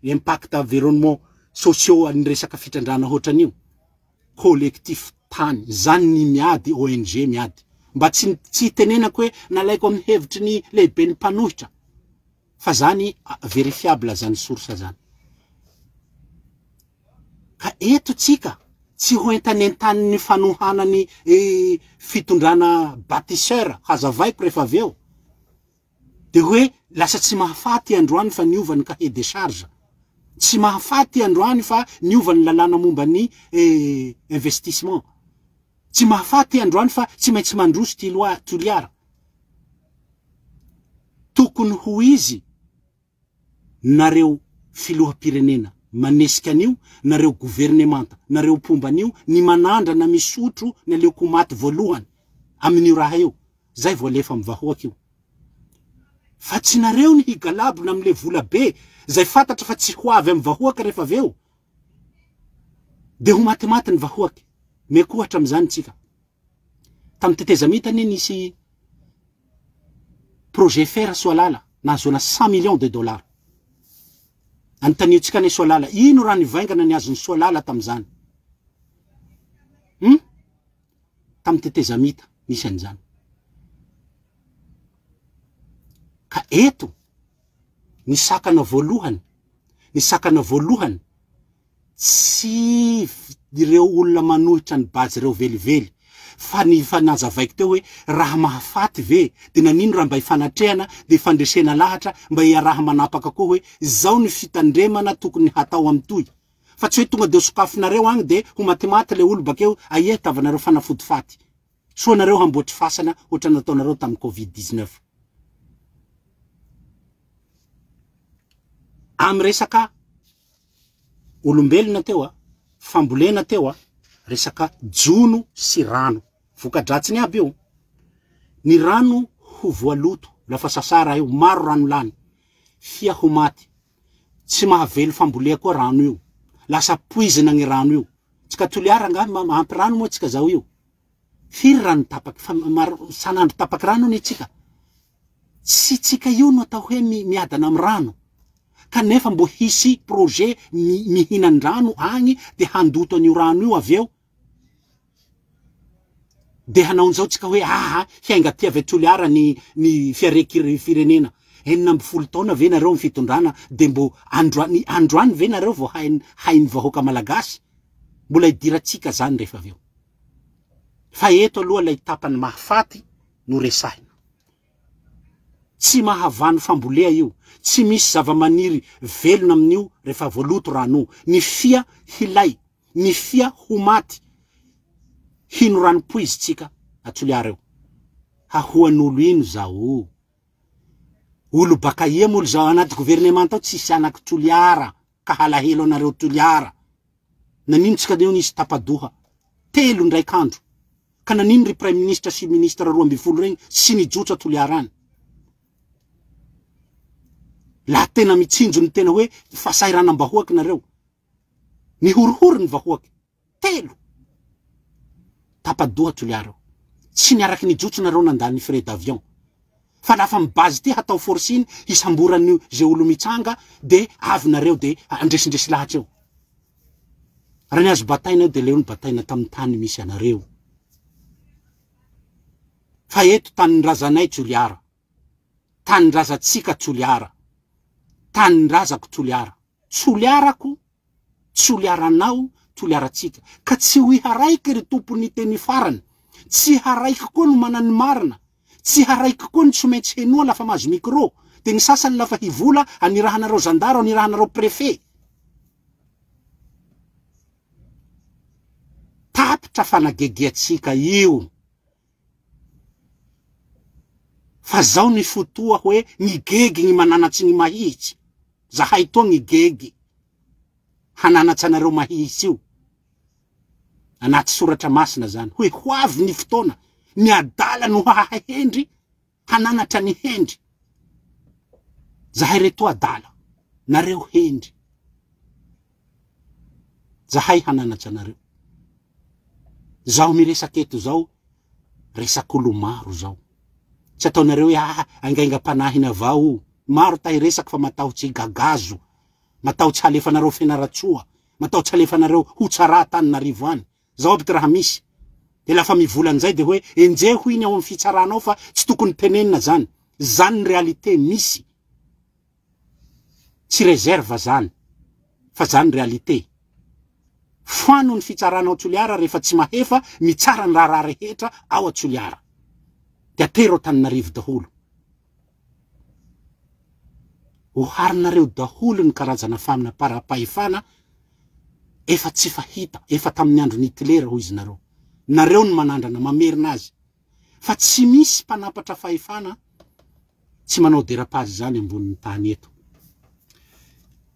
impact environnement sociaux amin'ny resaka fitrandrana hoatran'io. Collectif tany zany ny miady ONG miady. Mba tsy tenenako hoe nalaiko amin'ny hevitry ny lehibe ny mpanohitra. Fa zany verifiable zany source zany. Ka eto tsika tsy hoentanentany ny fanohana ny fitondrana bâtisseur hazavaiko rehefa aveo. De hoe lasa tsy mahafaty androany fa niova ny cahier de charge. Tsy mahafaty androany fa niova ny lalàna momba ny investissement. Tsy mahafaty androany fa tsy maintsy mandroso toliara. Tokony ho izy nareo filoham-pirenena manesika an'io, nareo gouvernemanta, nareo pomban'io, ny manandra na misotro ny aleoko maty voalohany amin'io raha io. Zay voalefa amin'ny vahoaka io. Fa tsy nareo ny higalabona amile vola be, zay fantatra fa tsy ho avy amin'ny vahoaka rehefa aveo. De ho maty ny vahoaky. Mekohatra am'zany tsika. Tam tetezamita nisy projet fer Soalala, nazona 100 millions de dollars. Antanio tsika ny Soalala, ino raha nivaingana ny azony Soalala tam'zany? Tam tetezamita nisy an'zany. Ka eto ny sakana voalohany tsy ireo olona manohitra ny bazy reo velively, fa ny fanazavaiko teo hoe raha mahafaty ve, de nanino raha mba ifanatrehana de fandresena lahatra mba iaraha manapaka koa hoe zao ny fitandremana tokony hatao amtoy. Fa tsy hoe tonga de sokafinareo agny de ho matimaty le olo bakeo aie tavanareo fanafody faty. Soa nareo hamboatry fasana ohatra nataonareo tamin'ny Covid-19. Am resaka olombelona teo fambolena teo resaka jono sy rano. Vokadratsiny aby io. Ny rano ho voaloto, lafa sasara io, maro rano lany. Fia ho maty. Tsy mahavelo fambolea koa rano io. Lasa poizina ny rano io. Tsika toliara nga mahampy rano moa tsika zao io. Firy rano tapaky, sanandro tapaky rano ny tsika. Tsy tsika io no atao hoe miadana amin'ny rano. Kanefa mbo hisy projet mihinan-drano agny de handoto an'io rano io aveo. De hanaonjao tsika hoe hiainga ty avy toliara ny firenena. 40 taona ve nareo fitondrana de mbo androany ve nareo vo hainy vahoaka malagasy. Mbola idiratsika zany rehefa aveo. Fa eto aloha lay tapany mahafaty no resahina. Tsy mahavany fambolea io, tsy misy zavamaniry velona amin'io rehefa voaloto rano. Ny fia hilay, ny fia ho maty. Hino rano poizy tsika atoliara eo. Hahoan'olo ino zao? Olo baka iemo olo zao anaty gouvernement ao tsisy anaky toliara ka halahelo anareo toliara. Nanino tsika deo nisy tapadoha 3 ndraik'andro. Ka nanino ry prime ministre sy ministre 12 regny sy nijotsa toliara any. La tena mitsinjo ny tena hoe fasairana vahoaky nareo. Ny horohoro ny vahoaky 3 tapadoha toliara. Tsy niaraky nijotso nareo nandalo ny frais d'avion. Fa lafa mibazy ty hatao forsiny hisamborany ze olo mitsanga de avy nareo de andresindresy lahatra eo. Raha ny azo bataina eo de leo ny bataina tamin'ny tany misy anareo. Fa eto tanin-drazanay toliara. Tanin-drazantsika toliara. Tanin-drazako toliara. Toliarako, toliaranao, toliaratsika. Ka tsy ho haraiky ry tompony teny farany. Tsy haraiky koa no manany marina. Tsy haraiky koa ny tsy maintsy henoa lafa mazo micro. De ny sasany lafa hivola anirahanareo zandaro, anirahanareo prefet. Tapitra fanagegeatsika io. Fa zao ny fotoa hoe ny gegy ny mananatsy ny mahitsy. Zahay toa ny gegy. Hananatsy anareo mahitsy io. Anaty soratra masina zany. Hoe hoavy ny fotoana. Ny adala no hahendry. Hananatra ny hendry. Zahay reto adala. Nareo hendry. Zahay hananatra anareo. Zao miresaka eto zao, resak'olo maro zao. Tsy ataonareo hoe angaingam-panahina avao. Maro tahi resaky fa matahotsy gagazo, matahotsy halefanareo Fianaratsoa, matahotsy halefanareo Hotsarà-Tananarivo any. Zao aby ty raha misy. De lafa mivolan'izay de hoe enjeho iny ao amin'ny fitsaranao fa tsy tokony tenenina zany. Zany ny realite misy. Tsy réserve zany, fa zany realite. Fano ny fitsaranao Toliara rehefa tsy mahefa mitsara ny raha rehetra ao a Toliara. De atero Tananarivo daholo. Oharinareo daholo ny karazana famina para-pahefana efa tsy fahita, efa tamin'ny andro Hitler hoy izy nareo. Nareo ny manandrana mamerina azy. Fa tsy misy mpanapatra fahefana tsy manao dérapage zany ambonin'ny tany eto.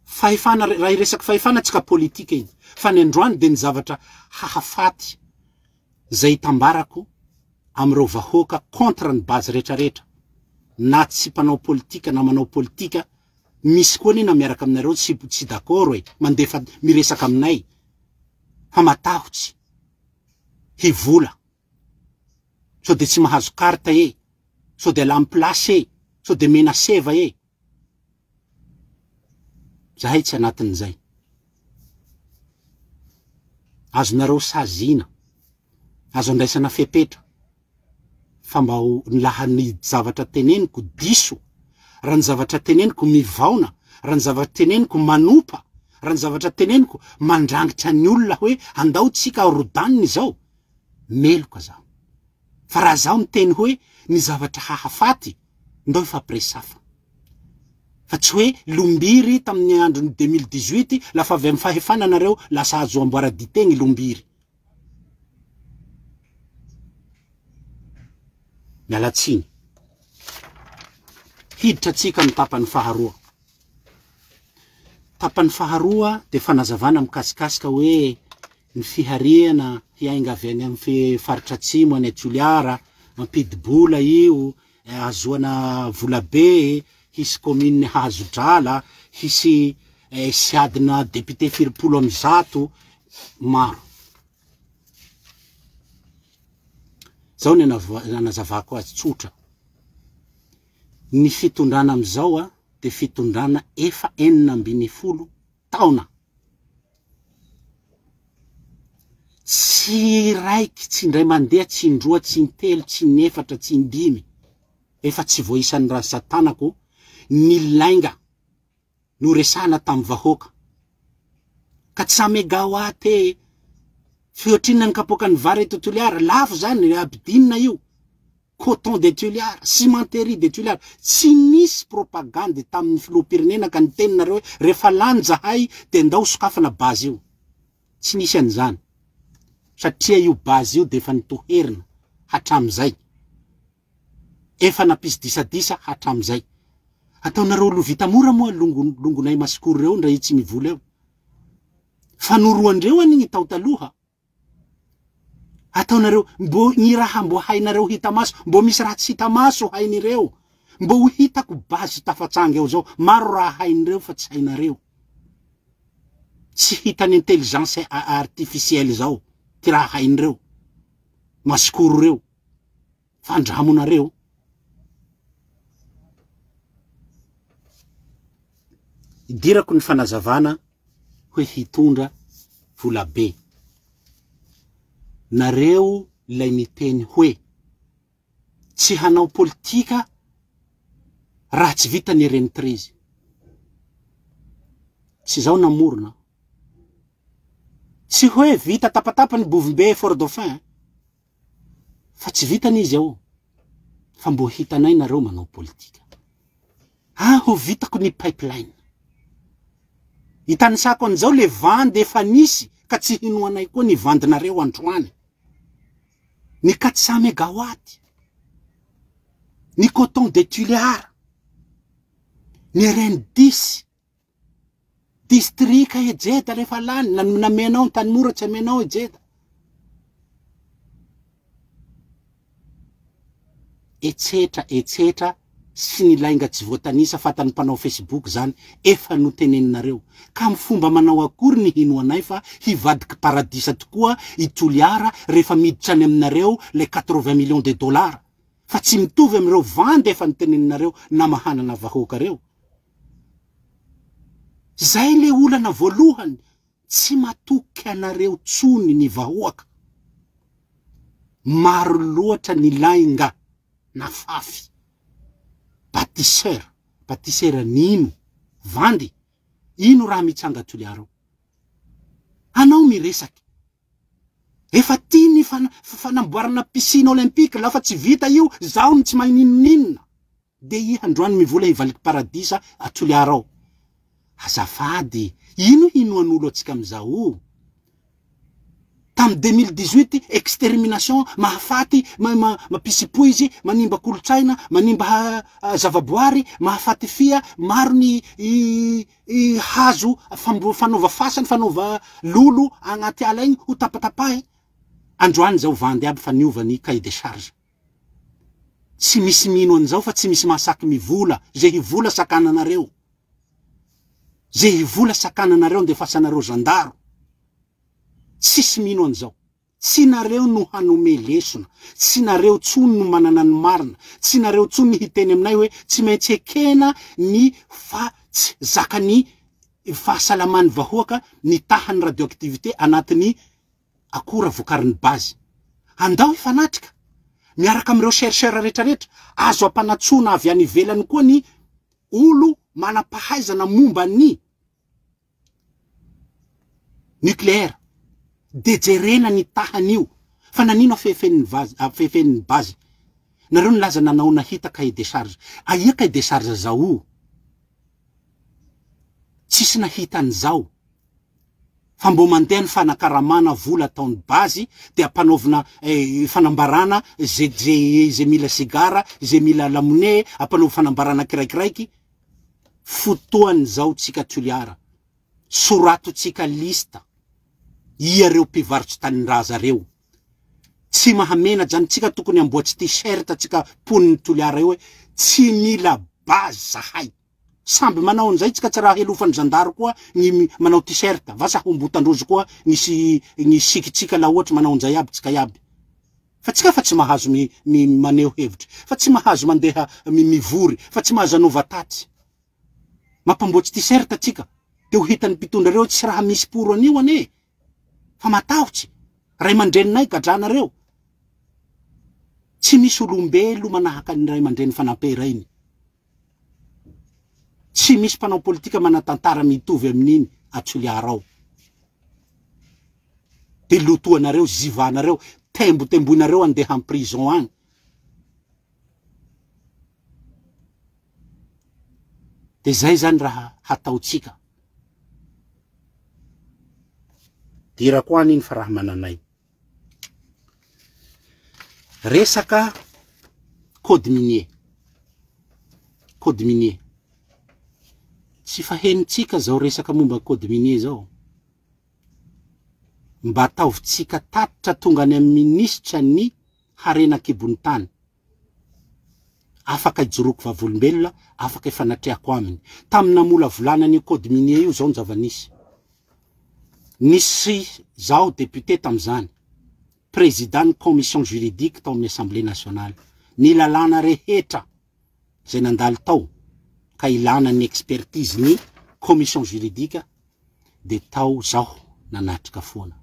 Fahefana, raha resaky fahefana tsy ka politika iny. Fa ny androany de ny zavatra hahafaty zay tambarako amreo vahoaka contre ny base retraretra. Na tsy mpanao politika na manao politika, misy koa nina miaraka aminareo tsy d'accord hoe mandefa miresaka aminay. Fa matahotsy hivola. So de tsy mahazo karta e. So de la place e. So de mena seva e. Zahay tsy anatin'izay. Azonareo sazina. Azo andraisana fepetra. Fa mba laha ny zavatra teneniko diso. Raha ny zavatra teneniko mivaona. Raha ny zavatra teneniko manopa. Raha ny zavatra teneniko mandrangitra ny olona hoe andao tsika rodaniny zao. Meloka zaho. Fa raha zaho miteny hoe ny zavatra hahafaty, ndao ifampiresafa. Fa tsy hoe lombiry tamin'ny andro 2018 lafa avy amin'ny fahefana nareo lasa azo amboara dite ny lombiry. Mialatsiny. Hiditra tsika amin'ny tapany faharoa. Tapany faharoa de fanazavana mikasikasika hoe ny fihariana hiainga avy any amin'ny faritra atsimo any Toliara, mampidibola io, azoana volabe, hisy commune hazo drala, hisy siadina député firipolo amby zato, maro. Zao ny nanazavako azy tsotra. Ny fitondrana amizao de fitondrana 490 taona. Tsy raiky, tsy indray mandeha, tsy indroa, tsy intelo, tsy inefatra, tsy indimy. Efa tsy voisan'ny rasatanako ny lainga no resana tamin'ny vahoaka. Ka tsy megawatt fiotrina ny kapoaka ny vary eto Toliara, lafo zany abidinina io. Coton de Toliara, cimenterie de Toliara. Tsy nisy propagande tamin'ny filoham-pirenena ka ny teninareo rehefa lany zahay de ndao sokafana bazy io. Tsy nisy an'izany. Satria io bazy io de efa nitoherina hatramizay. Efa napisy disadisa hatramizay. Ataonareo lo vita mora moa longonay masikoro reo ndra tsy mivola eo. Fanoroandreo an'igny tao taloha. Ataonareo mbo ny raha mbo hainareo hita maso, mbo misy raha tsy hita maso hainireo. Mbo ho hitako bazy tafatsanga eo zao, maro raha hainireo fa tsy hainareo. Tsy hitany intelligence artificielle zao, ty raha hainireo. Masikoro reo. Fandramonareo. Idirako ny fanazavana hoe hitondra volabe. Nareo lay miteny hoe tsy hanao politika raha tsy vita ny rentreze. Tsy zao namorona. Tsy hoe vita tapatapa ny Bovimbe Fort Dauphin. Fa tsy vita n'izy ao. Fa mbo hitanay nareo manao politika. Ho vitako ny pipeline. Itanisako an'izao le vandy efa nisy ka tsy hinoanay koa ny vandinareo androany. Ny 400 mégawatt. Ny coton de Toliara. Ny RN 10. Distrika ejeda rehefa lany, namenao ny tany mora tsy amenao ejeda. Etsetra sy ny lainga tsy voatanisa fatany mpanao Facebook zany efa noteneninareo ka amin'ny fomba manao akory ny hino anay fa hivadiky paradisa tokoa itoliara rehefa miditra any aminareo le 80 millions de dollars fa tsy mitovy amireo vandy efa noteneninareo na mahanana vahoaka reo. Zay le olana voalohany tsy matoky anareo tsony ny vahoaka. Maro loatra ny lainga na fafy. Bâtisseur nino, vandy, ino raha mitsanga toliaro. Anao miresaky. Efa tiny fanamboarana piscine olympique lafa tsy vita io, zaho tsy maininina. De i androany mivola hivaliky paradisa atoliarao. Azafady, ino hinoan'olo atsika amizao? Tam 2018 extermination mahafaty mapisipo izy manimba kolotsaina manimba zavaboary mahafaty fia maro ny hazo fanova fasany fanova lolo agnaty ala igny ho tapatapahy. Androany zao vandy aby fa niova ny cahier de charge. Tsy misy mino an'izao fa tsy misy masaky mivola ze hivola sakananareo. Ze hivola sakananareo ndefasanareo zandaro. Tsisy mino an'izao. Tsy nareo no hanome lesona, tsy nareo tsony no manana ny marina, tsy nareo tsony ny hiteny aminay hoe tsy maintsy ekena ny zakany fahasalamany vahoaka ny tahany radioactivité anatin'ny akora vokariny bazy. Andao ifanatrika miaraka amin'ireo chercheur rehetrarehetra azo ampanatsona avy any ivelany koa ny olo manampahaizana momba ny nucléaire. Dejerena ny tahan'io fa nanino fefen'ny bazy. Nareo nilaza nanao nahita cahier de charge. Aia cahier de charge zao? Tsisy nahita an'izao. Fa mbo mandeha ny fanakaramana vola taon'ny bazy de ampanaovina fanambarana ze mila sigara, ze mila lamone, ampanaovina fanambarana kiraikiraiky. Fotoany zao tsika toliara. Sorato tsika lista. Iareo mpivarotsy tanindraza reo. Tsy mahamena jany tsika tokony amboatsy t-shirt tsika poniny toliara io hoe tsy mila bazy zahay. Samby manao an'izay tsika tsy raha helofany zandaro koa ny manao t-shirt. Vasa hombotandrozy koa ny sikitsika la ohatry manao an'izay aby tsika iaby. Fa tsika fa tsy mahazo maneho hevitry. Fa tsy mahazo mandeha mivory. Fa tsy mahazo anova tatsy. Mampamboatsy t-shirt tsika. De ho hitan'ny mpitondra reo tsy raha misy poro anio ane. Fa matahotsy. Ray mandreninay gadranareo. Tsy misy olombelo manahaka ny ray mandreny fanampera iny. Tsy misy mpanao politika manatantara mitovy amin'iny atoliarao. De lotoanareo, zivanareo, tembotemboinareo andeha en prison agny. De zay zany raha hataotsika. Dirako aniny fa raha mananay. Resaka code minier. Code minier. Tsy fahenitsika zao resaka momba code minier zao. Mba ataovitsika tatitra tonga any amin'ny minisitra ny harenan-kibon'ny tany. Afaka ijoroko vavolombelona, afaka ifanatreako aminy. Tamina mola volana ny code minier io zao ny zava-nisy. Nisy zao député tam'izany, président commission juridique tao amin'ny Assemblée nationale. Ny lalàna rehetra zay nandalo tao ka ilana ny expertise ny commission juridique de tao zaho nanatrika foana.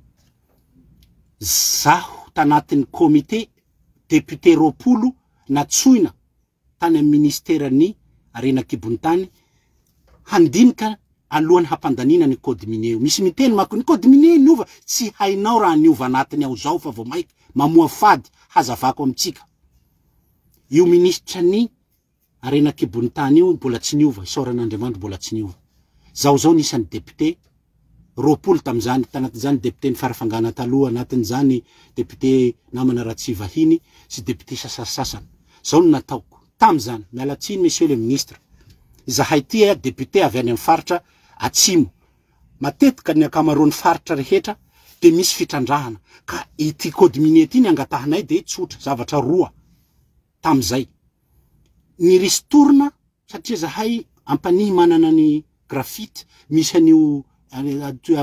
Zaho tanatin'ny comité député roapolo natsoina tany amin'ny ministère ny harenan-kibon'ny tany handinika alohan'ny hampandanina ny code minier. Misy miteny mako ny code minier niova tsy hainao raha niova anatiny ao zao fa vao maiky mamoa fady hazavako amitsika. Io ministra ny harenan-kibon'ny tany io mbola tsy niova, Soran'Andriamanitra mbola tsy niova. Zao nisan'ny député roapolo tam'izany tanatin'izany député ny farafangana taloha, anatin'izany député namana Ratsivahiny sy député sasasasany. Zao no nataoko tam'izany. Mialatsiny monsieur le ministre. Zahay tia député avy any amin'ny faritra atsimo. Matetika ny akamaroan'ny faritra rehetra de misy fitrandrahana. Ka ity code minier ity ny angatahanay de tsotra zavatra roa tam'izay. Ny ristourna satria zahay ampanihy manana ny graphite misy an'io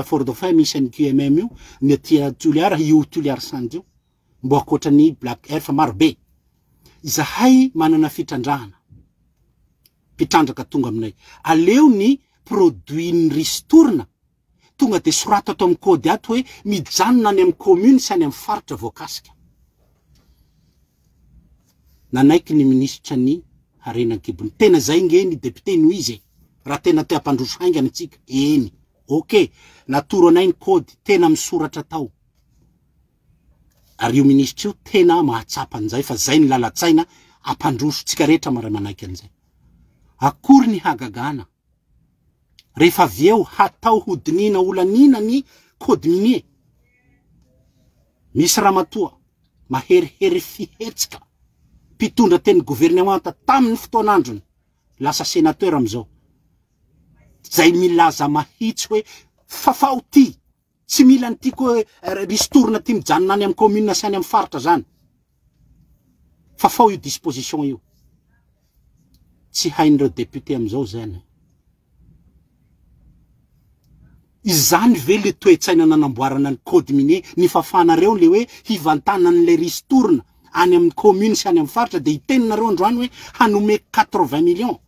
Fort Dauphin misy an'ny QMM io ny aty Toliara io Toliara Sand io mbo akoatra ny Black Air fa maro be zahay manana fitrandrahana mpitrandraka tonga aminay aleo ny produit ny ristourna tonga de sorata ato amin'ny kody ato hoe mijanona any amin'ny commune sy any amin'ny faritra voakasika nanaiky ny ministra ny Harenan-Kibony tena zay nge ny député no izy raha tena te ampandroso haingana antsika eny ok natoro anay ny kody tena misoratra tao ary io ministra io tena mahatsapa an'izay fa zay ny lalatsaina ampandroso tsika rehetra mara manaiky an'izay akory ny hagagana rehefa vieo hatao hodinina olanina ny kody minier misy ramatoa maherihery fihetsika mpitondra teny gouvernemanta tamin'ny fotoanandrony lasa sénateur amizao zay milaza mahitsy hoe fafao ty tsy mila an'ty koa ristourna ty mijanona any amin'ny commune sy any amin'ny faritra zany fafao io disposition io tsy hain'ireo député amizao zany izany ve le toetsaina nanamboarana ny code minier ny fafanareo le hoe hivantanany le ristourna any amin'ny commune sy any amin'ny faritra de itenareo androany hoe hanome 80 millions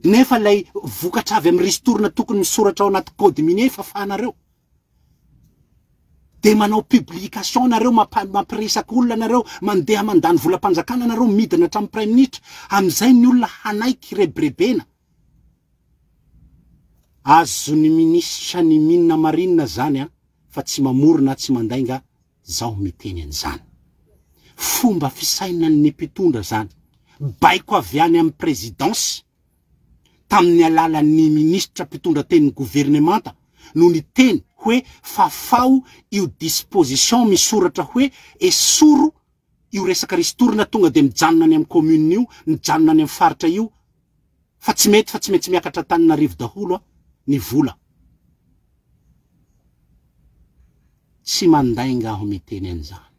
nefa lay vokatra avy amin'ny ristourna tokony misoratra ao anaty code minier fafanareo de manao publication nareo mampiresaka olona nareo mandeha mandany volam-panjakana nareo midina hatramin'ny prime ministre am'izay ny olona hanaiky rebrebena azo ny ministra ny minina marinina zany fa tsy mamorona tsy mandainga zao miteny an'izany fomba fisainan'ny mpitondra zany baiko avy any amin'ny présidence tamin'ny alalan'ny ministra mpitondra teny gouvernemanta no ny teny hoe fafao io disposition misoratra hoe esoro io resaka ristourna tonga de mijanona any amin'ny commune io mijanona any amin'ny faritra io fa tsy mety miakatra Tananarivo daholo ny vola tsy mandainga aho miteny an'izany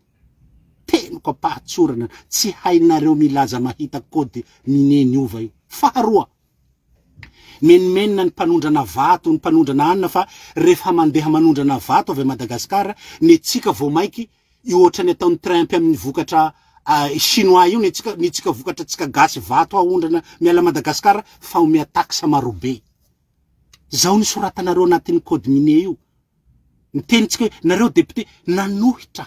teniko apahatsorana tsy hainareo milaza mahita kody mineny ova io faharoa menmenina ny mpanondrana vato ny mpanondrana anina fa rehefa mandeha manondrana vato avy Madagasikara ny tsika vao maiky io ohatrany ataon'ny Trump amin'ny vokatra chinois io ny tsika vokatra tsika gasy vato ahondrana miala Madagasikara fa omea taxe marobe zao ny soratanareo anatin'ny code minier io ny tenitsika hoe nareo député nanohitra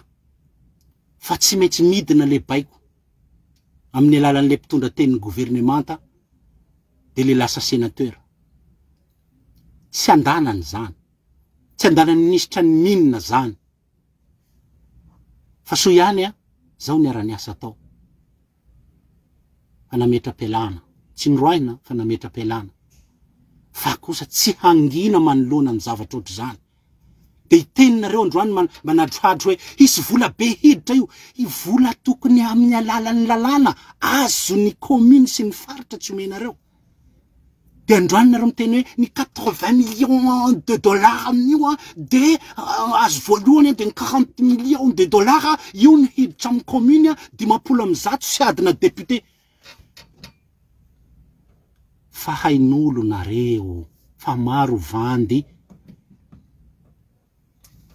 fa tsy maintsy midina le baiko amin'ny alalan'le mpitondra teny gouvernemanta de le lasa sénateur tsy andanany zany tsy andanany ministra ny minina zany fa so ihany zao ny araniasa atao fa nametra-pialana tsy noroaina fa nametra-pialana fa kosa tsy hangina manoloana ny zavatra ohatry zany de iteninareo androany manadrohadro hoe hisy vola be hiditra io i vola tokony amin'ny alalan'ny lalàna azo ny commune sy ny faritra tsy omenareo de androany nareo miteny hoe ny 80 millions de dollars amin'io de azo voalohany de 40 millions de dollars io ny hiditra amin'ny commune dimapolo amby zato sy adina député fa hain'olo nareo fa maro vandy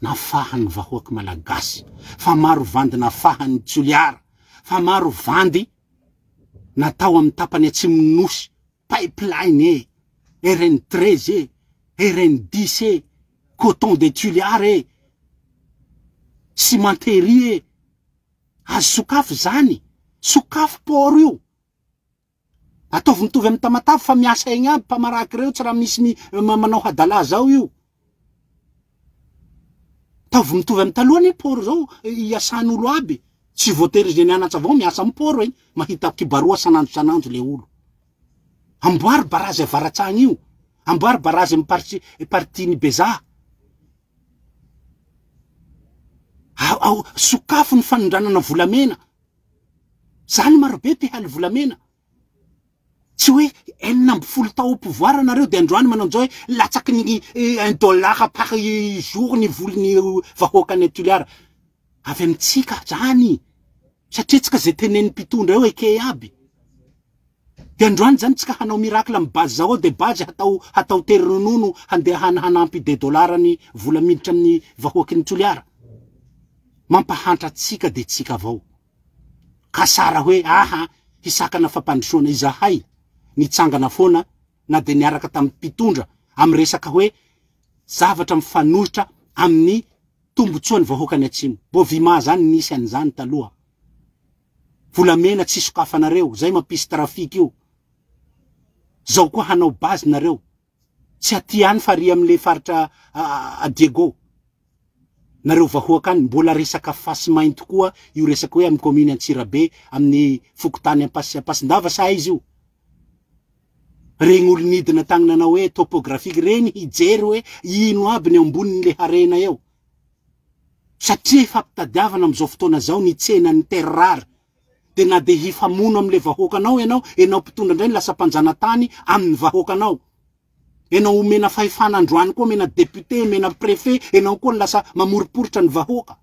nafahan'ny vahoaky malagasy fa maro vandy nafahan'ny Toliara fa maro vandy natao amin'ny tapany atsimonosy pipeline RN13 RN10 coton de Toliara cimenterie azo sokafo zany sokafo port io ataovy mitovy amin'ny Tamatave fa miasa egny aby mpamaraky reo tsy raha misy manao hadala zao io ataovy mitovy amin'ny taloha ny port zao iasan'olo aby tsy voatery zay nianatra avao miasa amin'ny port egny mahita kibaroa sanandro le olo amboary barazy avaratsagny io amboary barazy amin'ny partiny Beza sokafo ny fanondranana volamena zany marobe te haly volamena tsy hoe 90 tao au pouvoir nareo de androany manao an'izao hoe latsaky ny $1 par jour ny volony vahoakany Toliara avy amintsika zany satria tsika zay tenen'ny mpitondra eo eke aby De androany zany tsika hanao miracle am base zao de base hatao tery ronono handehana hanampy $2 ny vola miditra amin'ny vahoaky ny Toliara. Mampahantra tsika de tsika avao. Ka sara hoe aha hisakana fampandrosoana izahay nitsangana foana na de niaraka tamin'ny mpitondra am resaka hoe zavatra mifanohitra amin'ny tombotsoan'ny vahoakany atsimo. Bovima zany nisy an'izany taloha. Volamena tsy sokafanareo, zay mampisy trafika io. Zao koa hanao base nareo. Tsy aty any fari am'le faritra a Diego. Nareo vahoakany mbola resaka fasy mainto koa io resaka hoe amin'ny commune Antsirabe amin'ny fokotany Ampasindava sa izy io. Regny olo nidina tagnana hoe topographique reny hijery hoe ino aby ny ambonin'le harena eo. Satria fampitadiavana am'izao fotoana zao ny tsena ny terre rare. De na de hifamono am'le vahoakanao enao mpitondra ndray lasa mpanjanatany amin'ny vahoakanao. Enao omena fahefana androany koa, omena député, omena préfet, enao koa lasa mamoriporitra ny vahoaka.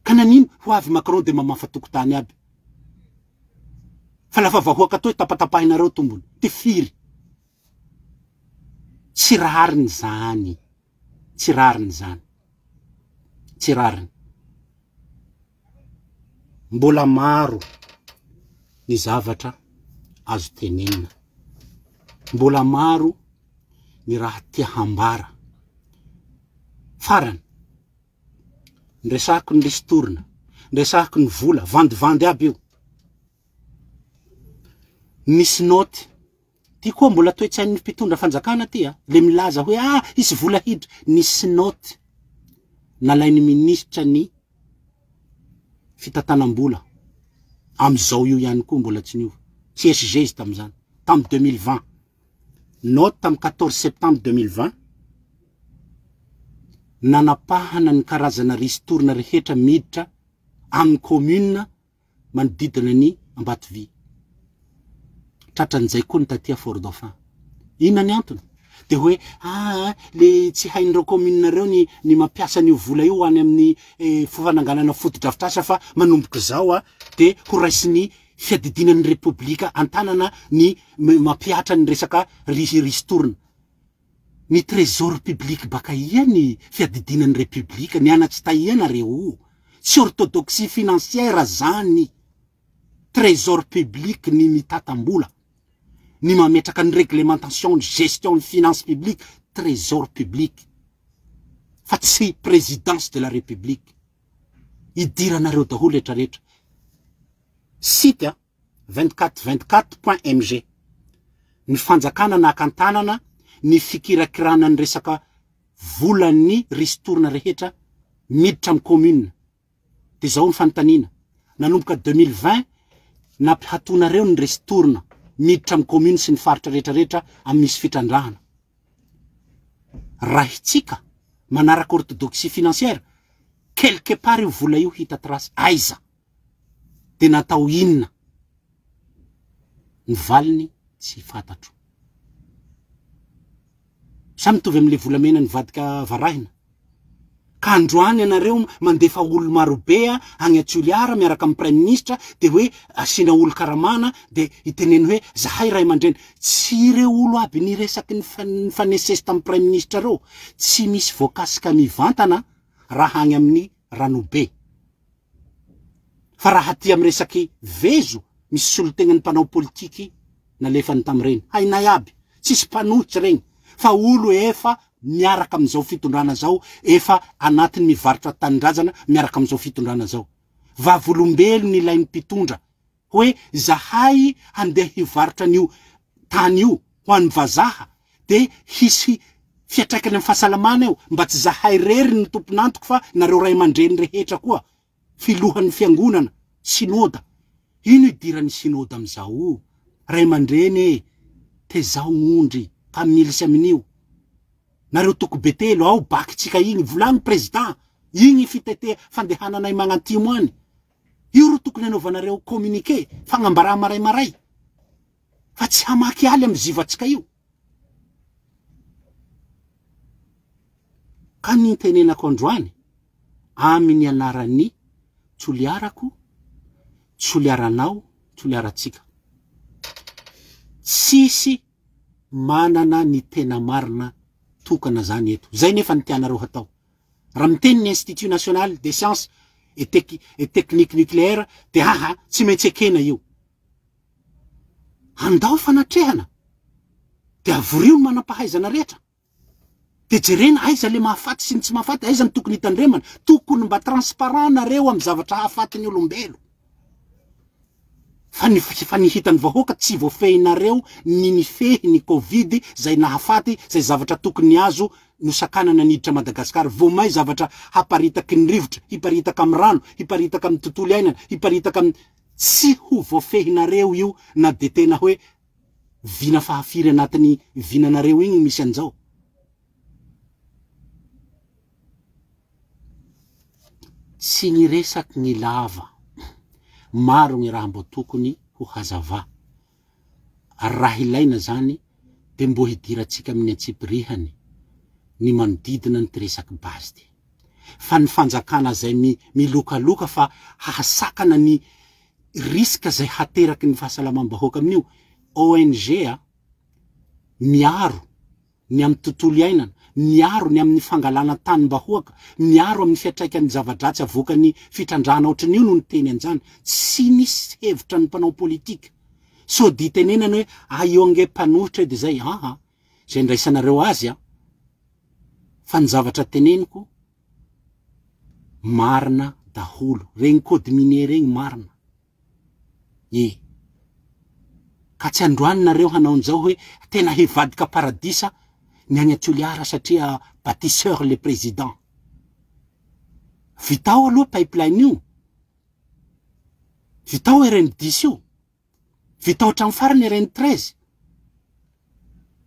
Kananino ho avy Macron de mamafa tokotany aby. Fa lafa vahoaka toy tapatapahinareo tombony. Ty firy. Tsy rariny zany. Tsy rariny zany. Tsy rariny. Mbola maro ny zavatra azo tenenina. Mbola maro ny raha tia hambara. Farany. Ndresako ny listorina. Ndresako ny vola. Vandivandy aby io. Nisy noty. Ty koa mbola toetsain'ny mpitondra fanjakana ty le milaza hoe isy vola hidra. Nisy noty. Nalain'ny ministra ny fitatanam-bola. Am'izao io ihany koa mbola tsy niova. CSG izy tam'izany. Tam 2020. Note tam 14 septembre 2020. Nanapahana ny karazana ristorina rehetra miditra amin'ny commune manodidina ny Ambatovy. Tratran'izay koa ny tatia Fort Dauphin. Ina ny antony? De hoe le tsy hain'ireo commune reo ny mampiasa ny vola io any amin'ny fananganana fotodrafitrasa fa manomboka zao de ho raisiny fiadidinan'ny Republika antanana ny mampiatra ny resaka ristorina. Ny trésor public baka ia ny fiadidinan'ny Republika, ny anatsy tahiana reo. Tsy orthodoxie financière zany. Trésor public ny mitatam-bola. Ny mametraka ny réglementation de gestion de finance publique, trésor public. Fa tsy présidence de la République. Idiranareo daholo retraretra. Site 2424.mg. Ny fanjakana na akantanana ny fikirakirana ny resaka volan'ny ristorina rehetra miditra amin'ny commune. De zao ny fanontaniana. Nanomboka 2020 nampihatonareo ny ristorina miditra amin'ny commune sy ny faritra retraretra amin'ny misy fitrandrahana. Raha itsika manaraka orthodoxie financière, quelque part io vola io hita trasy aiza. De natao inona? Ny valiny tsy fantatro. Samy mitovy am'le volamena ny vadika varahina. Ka androany ianareo mandefa olo marobe agny Toliara miaraka amin'ny prime ministre de hoe asina olo karamana de iteneny hoe zahay ray aman-dreny. Tsy ireo olo aby ny resaky ny fanesesy tamin'ny prime ministre reo. Tsy misy voakasika mivantana raha agny amin'ny ranobe. Fa raha ty amin'ny resaky vezo misy solotegnan'ny mpanao politiky nalefany tamin'ireny. Hainay aby. Tsisy mpanohitsy regny. Fa olo efa miaraka am'izao fitondrana zao, efa anatin'ny mivarotra tanindrazana miaraka am'izao fitondrana zao. Vavolombelo ny ilain'ny mpitondra. Hoe zahay handeha hivarotra an'io tany io ho an'ny vazaha de hisy fiatraikany amin'ny fahasalamana eo mba tsy zahay rery ny tompon'antoko fa nareo ray aman-dreny rehetra koa. Filohan'ny fiangonana, sinoda. Ino idiran'ny sinoda am'izao? Ray aman-dreny tezao ondry ka milisa amin'io. Nareo toko betelo ao bakitsika igny volagny président igny fitete fandehananay magnantimo any. Io ro tokony anaovanareo communiqué fagnambara maray. Fa tsy hamaky aly amin'ny zivatsika io. Ka ny tenenako androany amin'ny anaran'ny Toliarako, tsoliaranao, tsoliaratsika. Tsisy manana ny tena marina tokana zany eto. Zay nefa ny tianareo hatao. Raha miteny ny Institut National des Sciences et Techniques Nucléaires, de tsy maintsy ekena io. Andao fanatrehana. De avorio ny manampahaizana rehetra. De jerena aiza le mahafaty sy ny tsy mahafaty, aiza ny tokony hitandremana, tokony mba transparent nareo amin'ny zavatra hahafaty ny olombelo. Fa ny hitany vahoaka tsy voafehinareo ny nifehy ny Covid zay nahafaty, zay zavatra tokony azo no sakanana niditra Madagasikara. Vomay zavatra haparitaka ny rivotra, hiparitaka amin'ny rano, hiparitaka amin'ny tontolo iainana, hiparitaka amin'ny tsy ho voafehinareo io na de tena hoe vina fahafiry anatin'ny vinanareo igny misy anjao. Tsy ny resaky ny lava. Maro ny raha mbo tokony ho hazava. Raha ilaina zany de mbo hidirantsika amin'ny antsipirihany ny manodidina ny resaky basy. Fa ny fanjakana zay milokaloka fa hahasakana ny riska zay hateraky ny fahasalamam-bahoaka amin'io. ONG miaro ny amin'ny tontolo iainana, miaro ny amin'ny fangalana tany-bahoaka, miaro amin'ny fiatraikan'ny zava-dratsy avoakan'ny fitrandrana ohatran'io no ny teny anjany. Tsy nisy hevitra ny mpanao politika. So di tenenana hoe io ange mpanohitra de zay, zay ndraisanareo azy fa ny zavatra teneniko marina daholo. Regny code minier regny marina. Ka tsy androaninareo hanao an'izao hoe tena hivadika paradisa ny any Toliara satria bâtisseur le président. Vitao aloha pipeline io. Vitao RN10 io. Vitao trano farany RN13.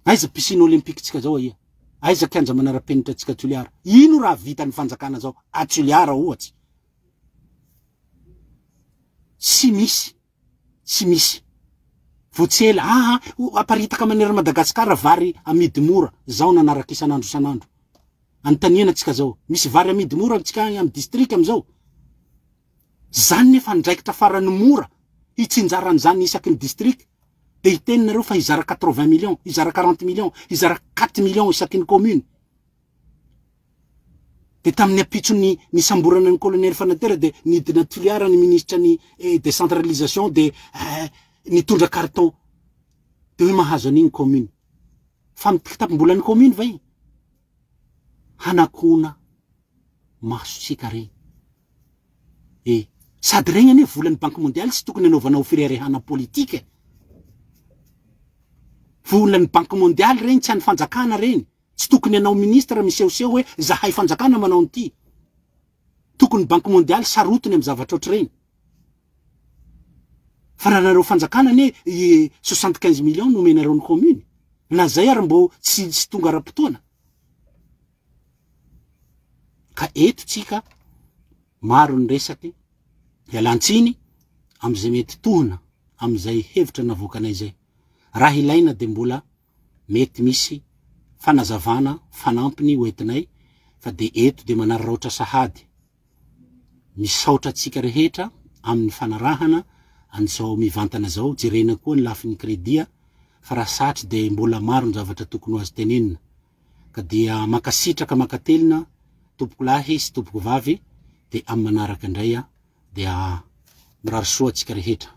Aiza piscine olympique tsika zao ia. Aiza kianja manara-penitra tsika Toliara. Ino raha vita ny fanjakana zao a Toliara ohatsy. Tsy misy. Votsela, aparitaka manery Madagasikara vary amidy mora. Zao nanaraka isanandro. Antaniana tsika zao. Misy vary amidy mora tsika amin'ny district amizao. Zany nefa ndraikitra farany mora. Hitsinjaran zany isaky ny district. De hiteninareo fa hizara 80 millions, hizara 40 millions, hizara 4 millions isaky ny commune. De tamin'ny apitso ny samborana ny colonel Fanater de nidina Toliara ny ministra ny décentralisation de nitondra carton de hoe mahazo an'igny commune. Fa mitapim-bola ny commune vai. Hanakona masotsika regny. Sady regny ane volan'ny Banque mondiale tsy tokony anaovanao firerehana politika. Volan'ny Banque mondiale regny tsy any fanjakana regny. Tsy tokony anao ministra misehoseho hoe zahay fanjakana manao an'ity. Tokony Banque mondiale sarotiny amin'ny zavatra ohatry regny. Fa raha nareo fanjakana ane 75 millions nomenareo ny commune. Na zay ary mbo tsy tonga ra-potoana. Ka eto tsika maro ny resaky ialantsiny am'izay mety tohina am'izay hevitra navoakanay zay. Raha ilaina de mbola mety misy fanazavana fanampiny hoentinay fa de eto de manararaotra sahady. Misaotra tsika rehetra amin'ny fanarahana an'izao mivantana zao, jerena koa ny lafin'ny kredia fa raha satry de mbola maro ny zavatra tokony ho azy tenenina. Ka dia makasitraka makatelina tompoko lahy sy tompoko vavy de amin'ny manaraka indray dia mirary soa tsika rehetra.